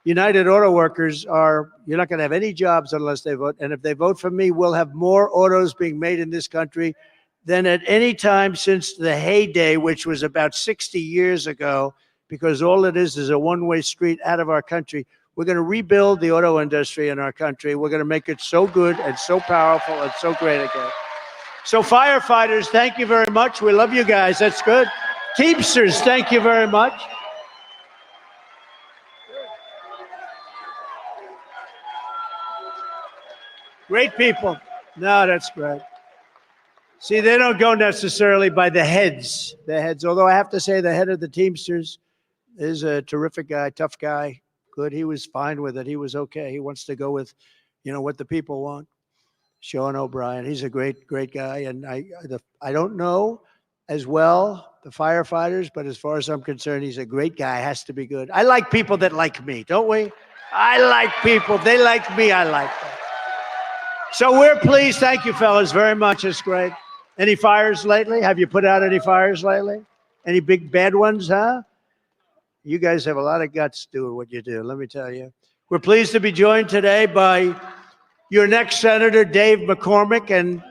United Auto Workers you're not going to have any jobs unless they vote. And if they vote for me, we'll have more autos being made in this country than at any time since the heyday, which was about 60 years ago, because all it is a one-way street out of our country. We're going to rebuild the auto industry in our country. We're going to make it so good and so powerful and so great again. So firefighters, thank you very much. We love you guys. That's good. Teamsters, thank you very much. Great people. No, that's great. See, they don't go necessarily by the heads. Although I have to say the head of the Teamsters is a terrific guy, tough guy, good. He was fine with it. He was okay. He wants to go with, what the people want. Sean O'Brien, he's a great, great guy. And I don't know as well the firefighters, but as far as I'm concerned, he's a great guy. Has to be good. I like people that like me, don't we? I like people. If they like me, I like them. So we're pleased. Thank you, fellas, very much. It's great. Any fires lately? Have you put out any fires lately? Any big bad ones, huh? You guys have a lot of guts doing what you do, let me tell you. We're pleased to be joined today by your next Senator, Dave McCormick, and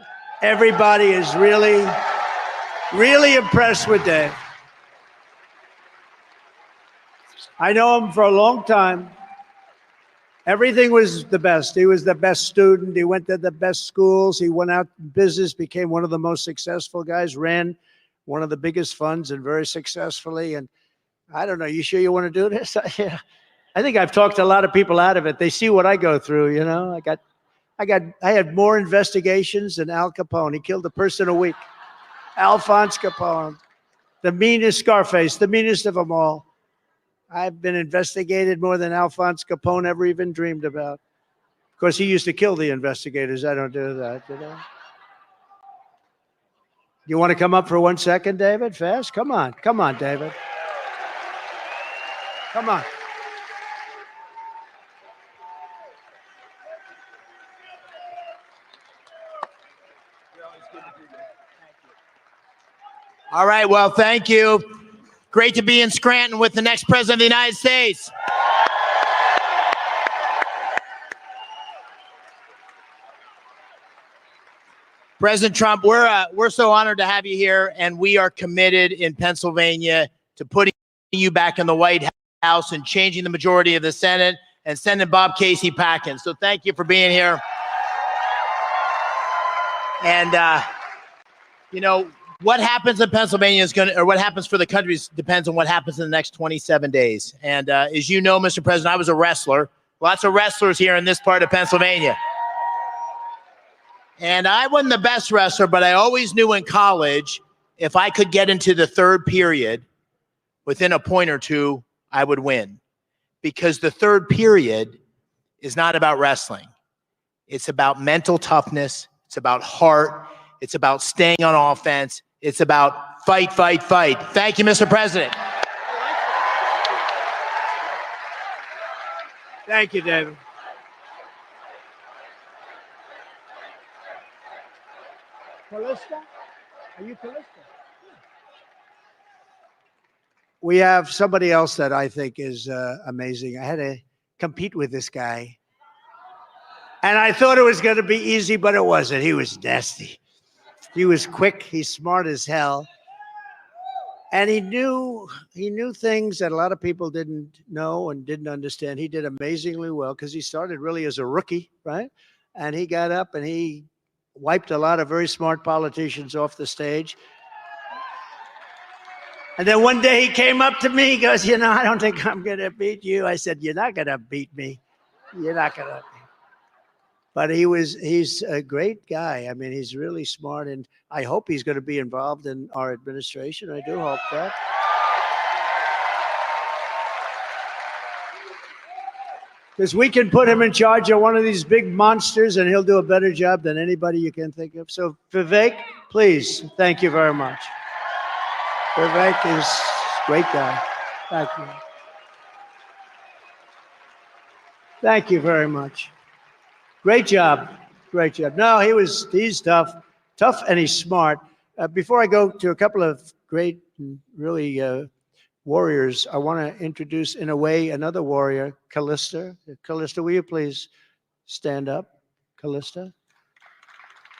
everybody is really, really impressed with Dave. I know him for a long time. Everything was the best. He was the best student. He went to the best schools. He went out in business, became one of the most successful guys, ran one of the biggest funds and very successfully. And I don't know, you sure you want to do this? Yeah. I think I've talked a lot of people out of it. They see what I go through, I had more investigations than Al Capone. He killed a person a week. Alphonse Capone, the meanest Scarface, the meanest of them all. I've been investigated more than Alphonse Capone ever even dreamed about. Of course, he used to kill the investigators. I don't do that, You want to come up for 1 second, David? Fast? Come on, David. Come on. All right, well, thank you. Great to be in Scranton with the next president of the United States. President Trump, we're so honored to have you here, and we are committed in Pennsylvania to putting you back in the White House and changing the majority of the Senate and sending Bob Casey packing. So thank you for being here. And, what happens in Pennsylvania or what happens for the country depends on what happens in the next 27 days. And as you know, Mr. President, I was a wrestler. Lots of wrestlers here in this part of Pennsylvania. And I wasn't the best wrestler, but I always knew in college, if I could get into the third period within a point or two, I would win. Because the third period is not about wrestling. It's about mental toughness. It's about heart. It's about staying on offense. It's about fight, fight, fight. Thank you, Mr. President. Thank you, David. Callista? Are you Callista? We have somebody else that I think is amazing. I had to compete with this guy. And I thought it was going to be easy, but it wasn't. He was nasty. He was quick. He's smart as hell. And he knew things that a lot of people didn't know and didn't understand. He did amazingly well because he started really as a rookie, right? And he got up and he wiped a lot of very smart politicians off the stage. And then one day he came up to me, he goes, I don't think I'm going to beat you. I said, you're not going to beat me. You're not going to. But he's a great guy. I mean, he's really smart, and I hope he's going to be involved in our administration. I do hope that. Because we can put him in charge of one of these big monsters, and he'll do a better job than anybody you can think of. So, Vivek, please, thank you very much. Vivek is a great guy. Thank you. Thank you very much. Great job. Great job. No, he's tough, and he's smart. Before I go to a couple of great, really warriors, I want to introduce, in a way, another warrior, Callista. Callista, will you please stand up? Callista?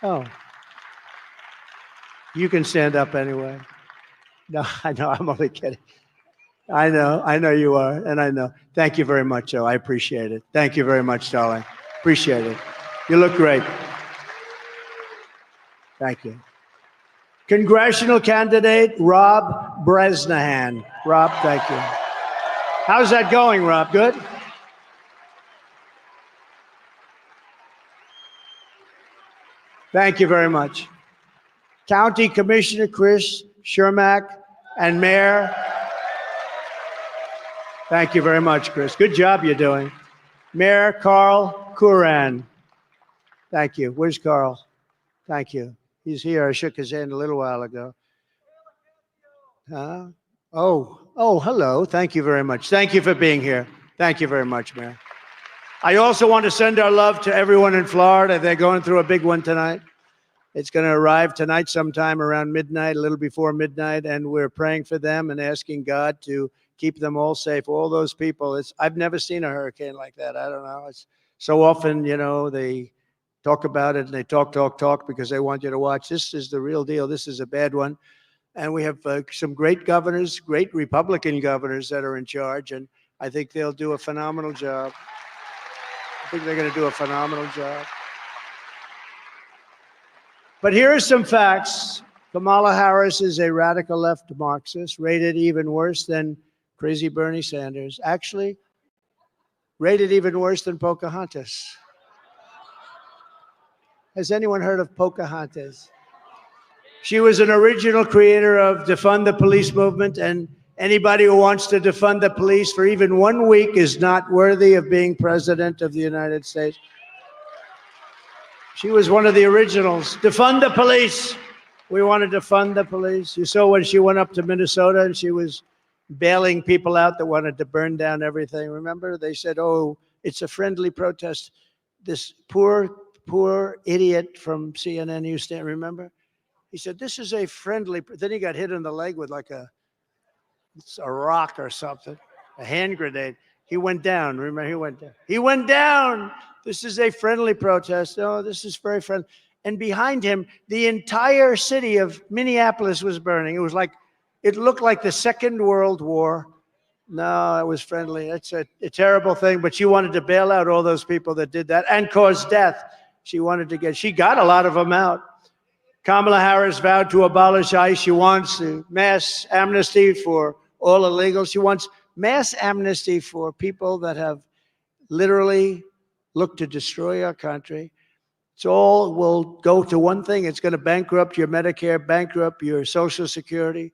Oh. You can stand up anyway. No, I know, I'm only kidding. I know you are, and I know. Thank you very much, Joe. I appreciate it. Thank you very much, darling. Appreciate it. You look great. Thank you. Congressional candidate Rob Bresnahan. Rob, thank you. How's that going, Rob? Good? Thank you very much. County Commissioner Chris Shermack and Mayor. Thank you very much, Chris. Good job you're doing. Mayor Carl Curran. Thank you. Where's Carl? Thank you. He's here. I shook his hand a little while ago. Oh, hello. Thank you very much. Thank you for being here. Thank you very much, Mayor. I also want to send our love to everyone in Florida. They're going through a big one tonight. It's going to arrive tonight sometime around midnight, a little before midnight, and we're praying for them and asking God to keep them all safe. All those people. I've never seen a hurricane like that. I don't know. It's so often, they talk about it and they talk because they want you to watch. This is the real deal. This is a bad one. And we have some great governors, great Republican governors that are in charge, and I think they'll do a phenomenal job. I think they're going to do a phenomenal job. But here are some facts. Kamala Harris is a radical left Marxist, rated even worse than crazy Bernie Sanders. Actually, rated even worse than Pocahontas. Has anyone heard of Pocahontas? She was an original creator of defund the police movement, and anybody who wants to defund the police for even 1 week is not worthy of being president of the United States. She was one of the originals. Defund the police. We want to defund the police. You saw when she went up to Minnesota and she was bailing people out that wanted to burn down everything. Remember? They said, oh, it's a friendly protest. This poor idiot from CNN used to, remember? He said, this is a friendly, then he got hit in the leg with like a rock or something, a hand grenade. He went down. Remember, he went down. He went down. This is a friendly protest. Oh, this is very friendly. And behind him, the entire city of Minneapolis was burning. It looked like the Second World War. No, it was friendly. It's a terrible thing, but she wanted to bail out all those people that did that and cause death. She got a lot of them out. Kamala Harris vowed to abolish ICE. She wants mass amnesty for all illegals. She wants mass amnesty for people that have literally looked to destroy our country. It's all will go to one thing. It's going to bankrupt your Medicare, bankrupt your Social Security.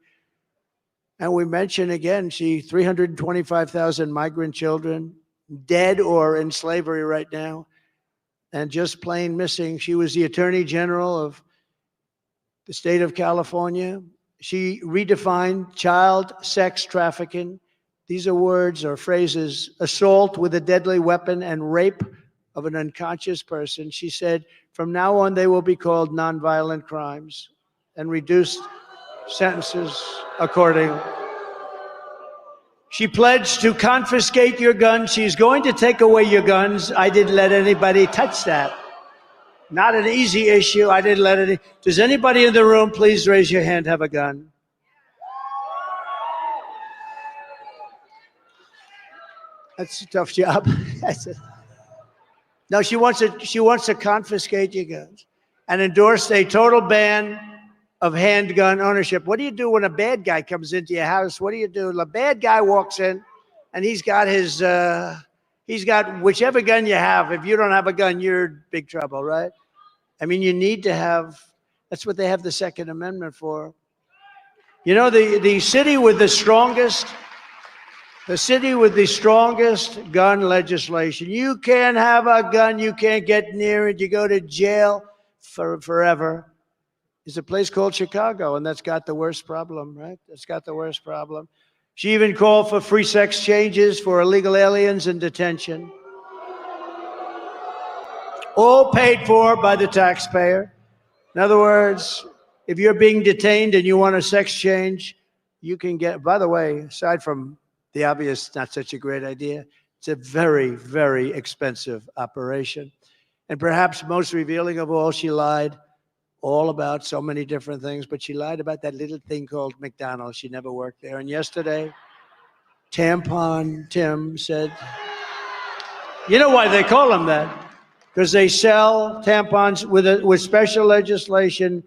And we mentioned again, 325,000 migrant children dead or in slavery right now and just plain missing. She was the Attorney General of the state of California. She redefined child sex trafficking. These are words or phrases: assault with a deadly weapon and rape of an unconscious person. She said, from now on, they will be called nonviolent crimes, and reduced sentences accordingly. She pledged to confiscate your guns. She's going to take away your guns. I didn't let anybody touch that. Not an easy issue. I didn't let it. Does anybody in the room, please raise your hand, have a gun? That's a tough job. No, she wants to confiscate your guns and endorse a total ban of handgun ownership. What do you do when a bad guy comes into your house? What do you do? The bad guy walks in and he's got whichever gun you have. If you don't have a gun, you're in big trouble, right? I mean, you need to have, that's what they have the Second Amendment for. You know, the city with the strongest gun legislation. You can't have a gun, you can't get near it, you go to jail forever. Is a place called Chicago, and that's got the worst problem, right? That's got the worst problem. She even called for free sex changes for illegal aliens in detention. All paid for by the taxpayer. In other words, If you're being detained and you want a sex change, you can get, by the way, aside from the obvious, not such a great idea, it's a very, very expensive operation. And perhaps most revealing of all, she lied all about so many different things, but she lied about that little thing called McDonald's. She never worked there. And yesterday, Tampon Tim said, you know why they call him that? Because they sell tampons with special legislation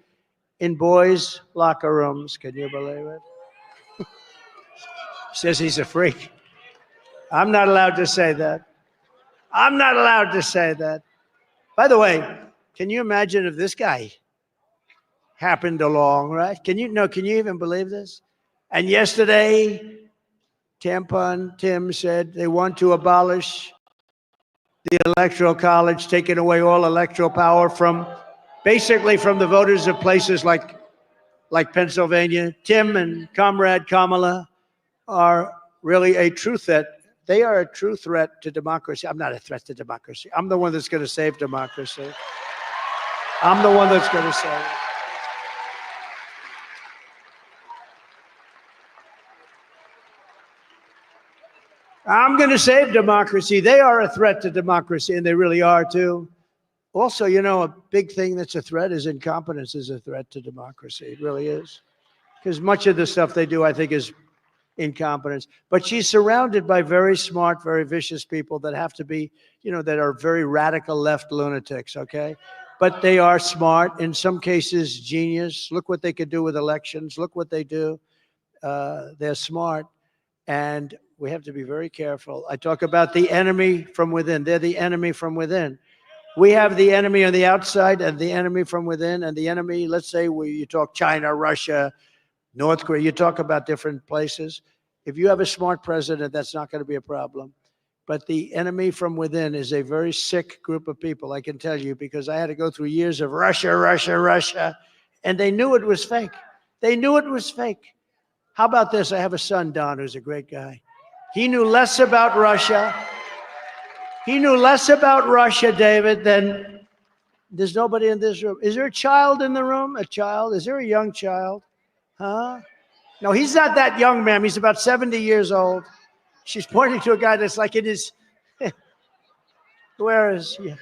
in boys' locker rooms. Can you believe it? Says he's a freak. I'm not allowed to say that. I'm not allowed to say that. By the way, can you imagine if this guy happened along, right? Can you even believe this? And yesterday, Tampon Tim said they want to abolish the Electoral College, taking away all electoral power basically from the voters of places like Pennsylvania. Tim and Comrade Kamala are really a true threat. They are a true threat to democracy. I'm not a threat to democracy. I'm the one that's going to save democracy. I'm the one that's going to save it. I'm going to save democracy. They are a threat to democracy, and they really are too. Also, you know, a big thing that's a threat is incompetence is a threat to democracy. It really is. Because much of the stuff they do, I think, is incompetence. But she's surrounded by very smart, very vicious people that have to be, you know, that are very radical left lunatics, okay? But they are smart, in some cases genius. Look what they could do with elections. Look what they do. They're smart. And we have to be very careful. I talk about the enemy from within. They're the enemy from within. We have the enemy on the outside and the enemy from within. And the enemy, let's say you talk China, Russia, North Korea, you talk about different places. If you have a smart president, that's not going to be a problem. But the enemy from within is a very sick group of people, I can tell you, because I had to go through years of Russia, Russia, Russia, and they knew it was fake. They knew it was fake. How about this? I have a son, Don, who's a great guy. He knew less about Russia. He knew less about Russia, David, than there's nobody in this room. Is there a child in the room? A child? Is there a young child? Huh? No, he's not that young, ma'am. He's about 70 years old. She's pointing to a guy that's like in his, where is he?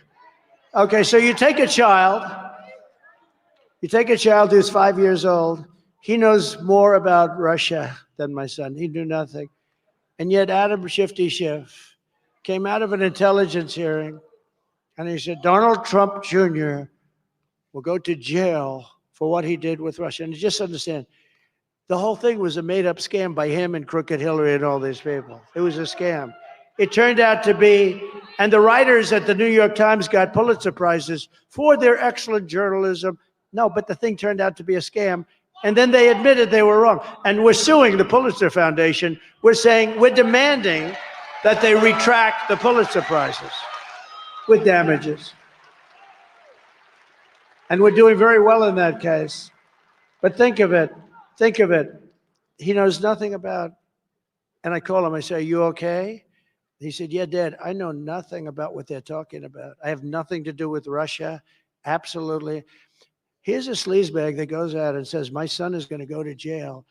Okay, so you take a child who's 5 years old. He knows more about Russia than my son. He knew nothing. And yet Adam Shifty Schiff came out of an intelligence hearing and he said, Donald Trump Jr. will go to jail for what he did with Russia. And just understand, the whole thing was a made-up scam by him and Crooked Hillary and all these people. It was a scam. It turned out to be, and the writers at the New York Times got Pulitzer Prizes for their excellent journalism. No, but the thing turned out to be a scam. And then they admitted they were wrong. And we're suing the Pulitzer Foundation. We're demanding that they retract the Pulitzer Prizes with damages. And we're doing very well in that case. But think of it. He knows nothing about, and I call him, I say, are you okay? He said, yeah, Dad, I know nothing about what they're talking about. I have nothing to do with Russia. Absolutely. Here's a sleazebag that goes out and says, my son is going to go to jail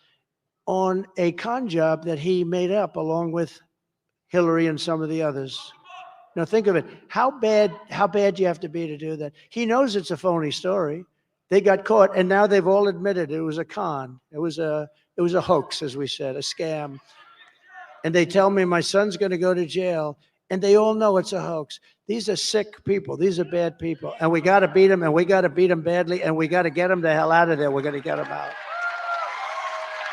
on a con job that he made up along with Hillary and some of the others. Now think of it. How bad do you have to be to do that? He knows it's a phony story. They got caught, and now they've all admitted it was a con. It was a hoax, as we said, a scam. And they tell me my son's going to go to jail, and they all know it's a hoax. These are sick people. These are bad people. And we got to beat them, and we got to beat them badly, and we got to get them the hell out of there. We're going to get them out.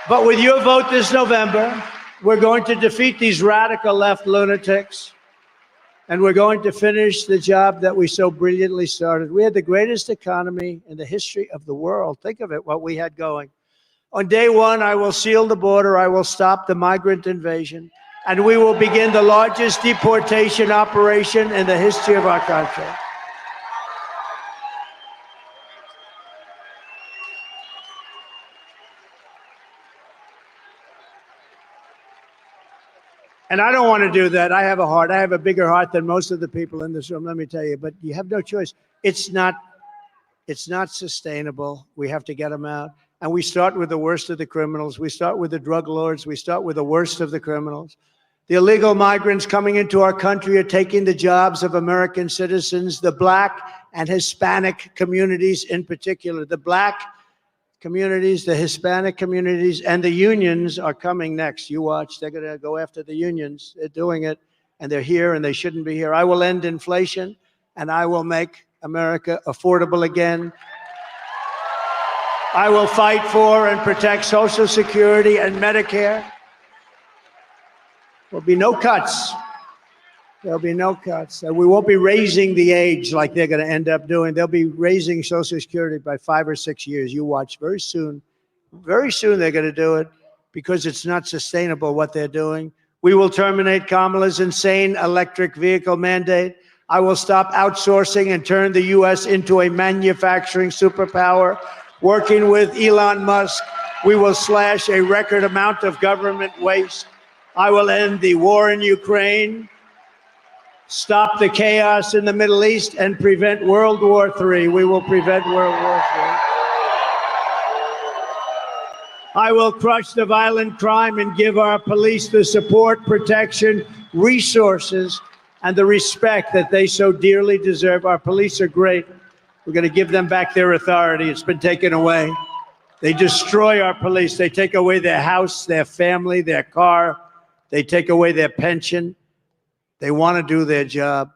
But with your vote this November, we're going to defeat these radical left lunatics, and we're going to finish the job that we so brilliantly started. We had the greatest economy in the history of the world. Think of it, what we had going. On day one, I will seal the border. I will stop the migrant invasion. And we will begin the largest deportation operation in the history of our country. And I don't want to do that. I have a heart. I have a bigger heart than most of the people in this room, let me tell you. But you have no choice. It's not It's not sustainable. We have to get them out. And we start with the worst of the criminals. We start with the drug lords. We start with the worst of the criminals. The illegal migrants coming into our country are taking the jobs of American citizens, the Black and Hispanic communities in particular. The Black communities, the Hispanic communities, and the unions are coming next. You watch. They're going to go after the unions. They're doing it, and they're here, and they shouldn't be here. I will end inflation, and I will make America affordable again. I will fight for and protect Social Security and Medicare. There'll be no cuts. There'll be no cuts. And we won't be raising the age like they're going to end up doing. They'll be raising Social Security by 5 or 6 years. You watch very soon. Very soon they're going to do it because it's not sustainable what they're doing. We will terminate Kamala's insane electric vehicle mandate. I will stop outsourcing and turn the U.S. into a manufacturing superpower. Working with Elon Musk, we will slash a record amount of government waste. I will end the war in Ukraine, stop the chaos in the Middle East, and prevent World War III. We will prevent World War III. I will crush the violent crime and give our police the support, protection, resources, and the respect that they so dearly deserve. Our police are great. We're going to give them back their authority. It's been taken away. They destroy our police. They take away their house, their family, their car. They take away their pension. They want to do their job.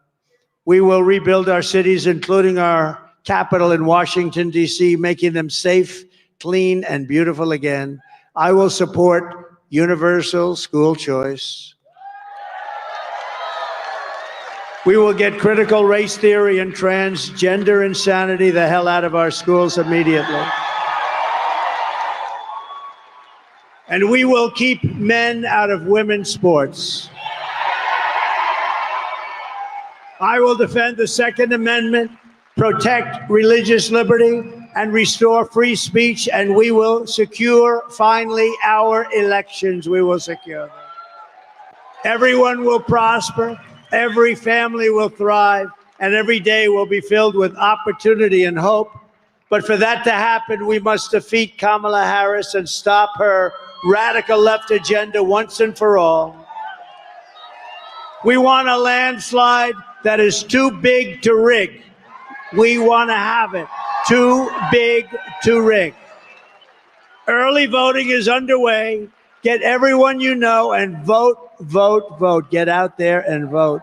We will rebuild our cities, including our capital in Washington, D.C., making them safe, clean, and beautiful again. I will support universal school choice. We will get critical race theory and transgender insanity the hell out of our schools immediately. And we will keep men out of women's sports. I will defend the Second Amendment, protect religious liberty, and restore free speech, and we will secure, finally, our elections. We will secure them. Everyone will prosper. Every family will thrive, and every day will be filled with opportunity and hope. But for that to happen, we must defeat Kamala Harris and stop her radical left agenda once and for all. We want a landslide that is too big to rig. We want to have it too big to rig. Early voting is underway. Get everyone you know and vote, vote, vote. Get out there and vote.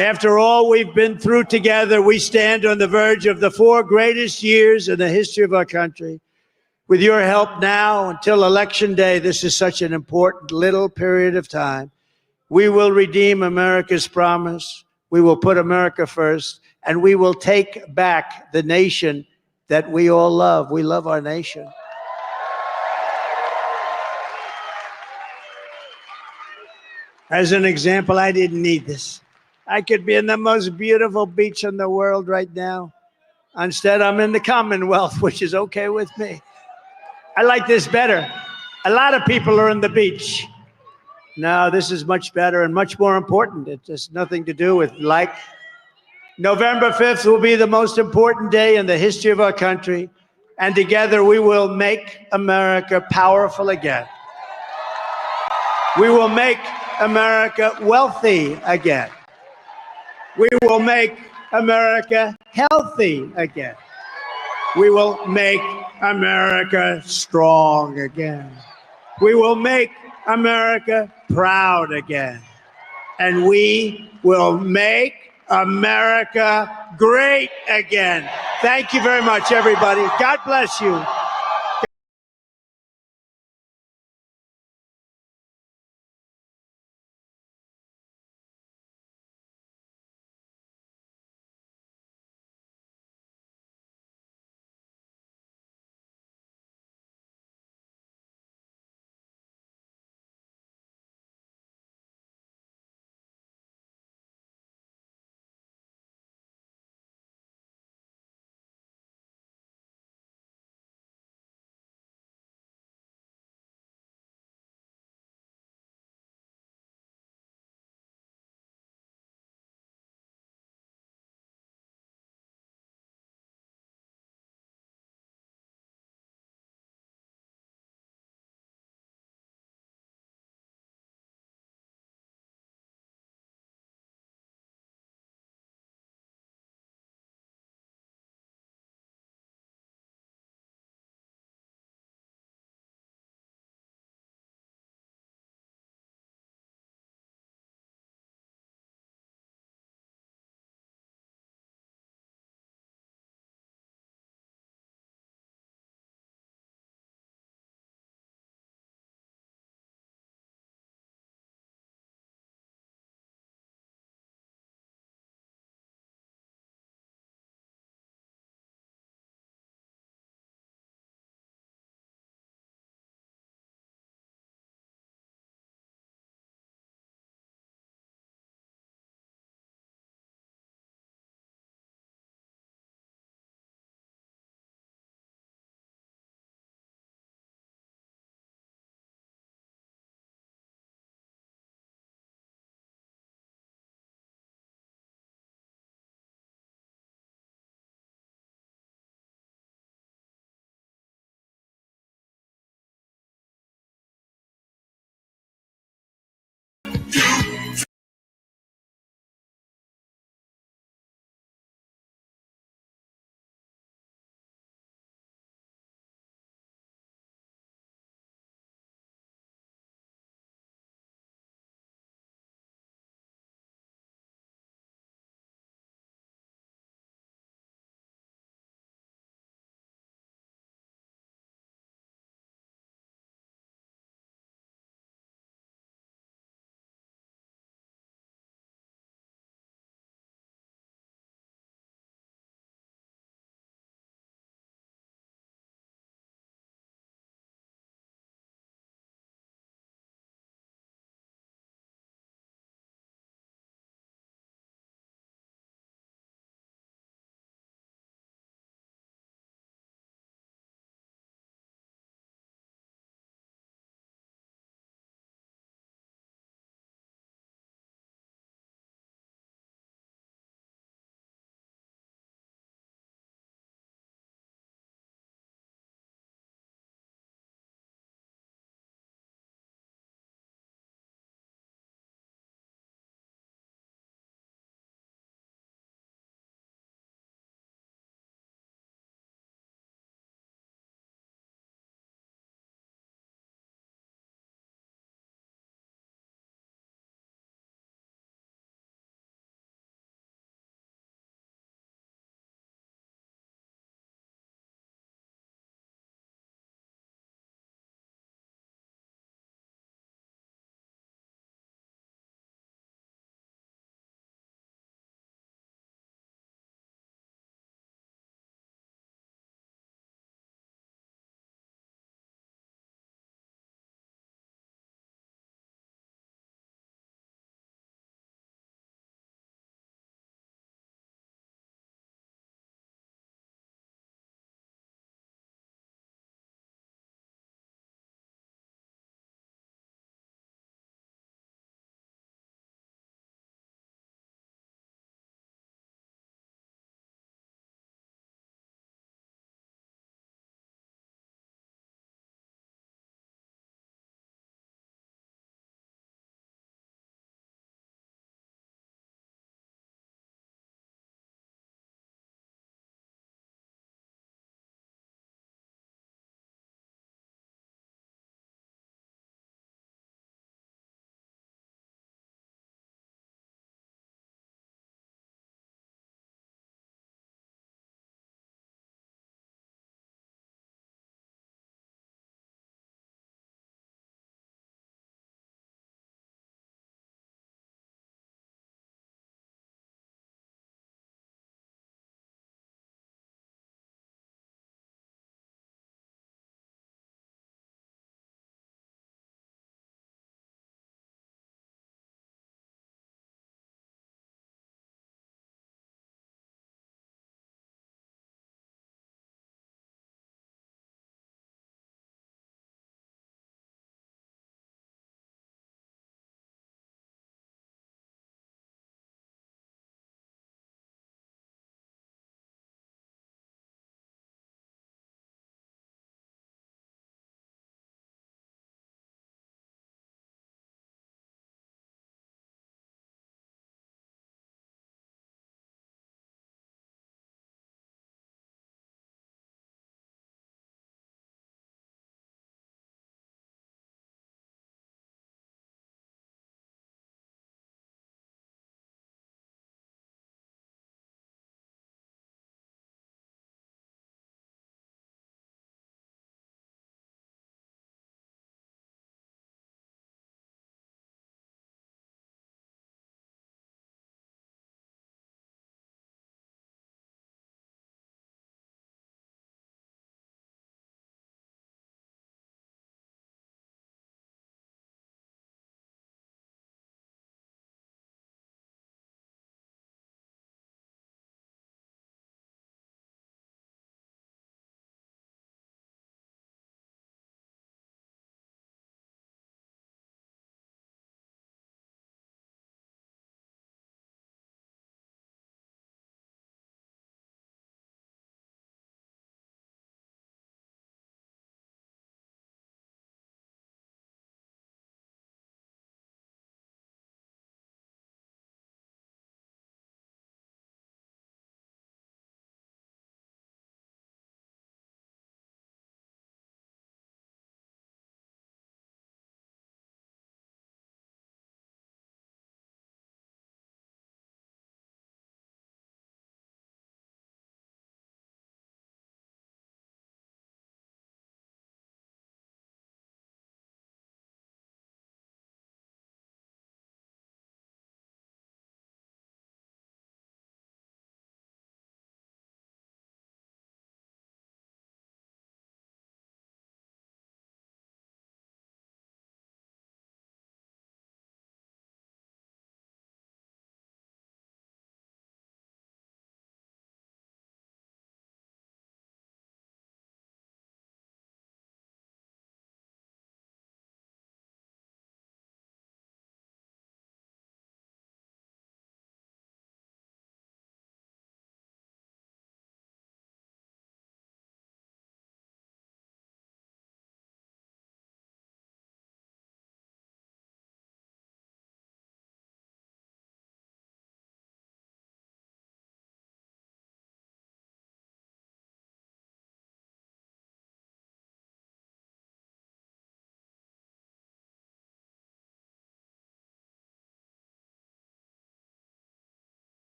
After all we've been through together, we stand on the verge of the 4 greatest years in the history of our country. With your help now until Election Day, this is such an important little period of time. We will redeem America's promise. We will put America first, and we will take back the nation that we all love. We love our nation. As an example, I didn't need this. I could be in the most beautiful beach in the world right now. Instead, I'm in the Commonwealth, which is okay with me. I like this better. A lot of people are in the beach. No, this is much better and much more important. It has nothing to do with like. November 5th will be the most important day in the history of our country, and together we will make America powerful again. We will make America wealthy again. We will make America healthy again. We will make America strong again. We will make America proud again. And we will make America great again. Thank you very much, everybody. God bless you.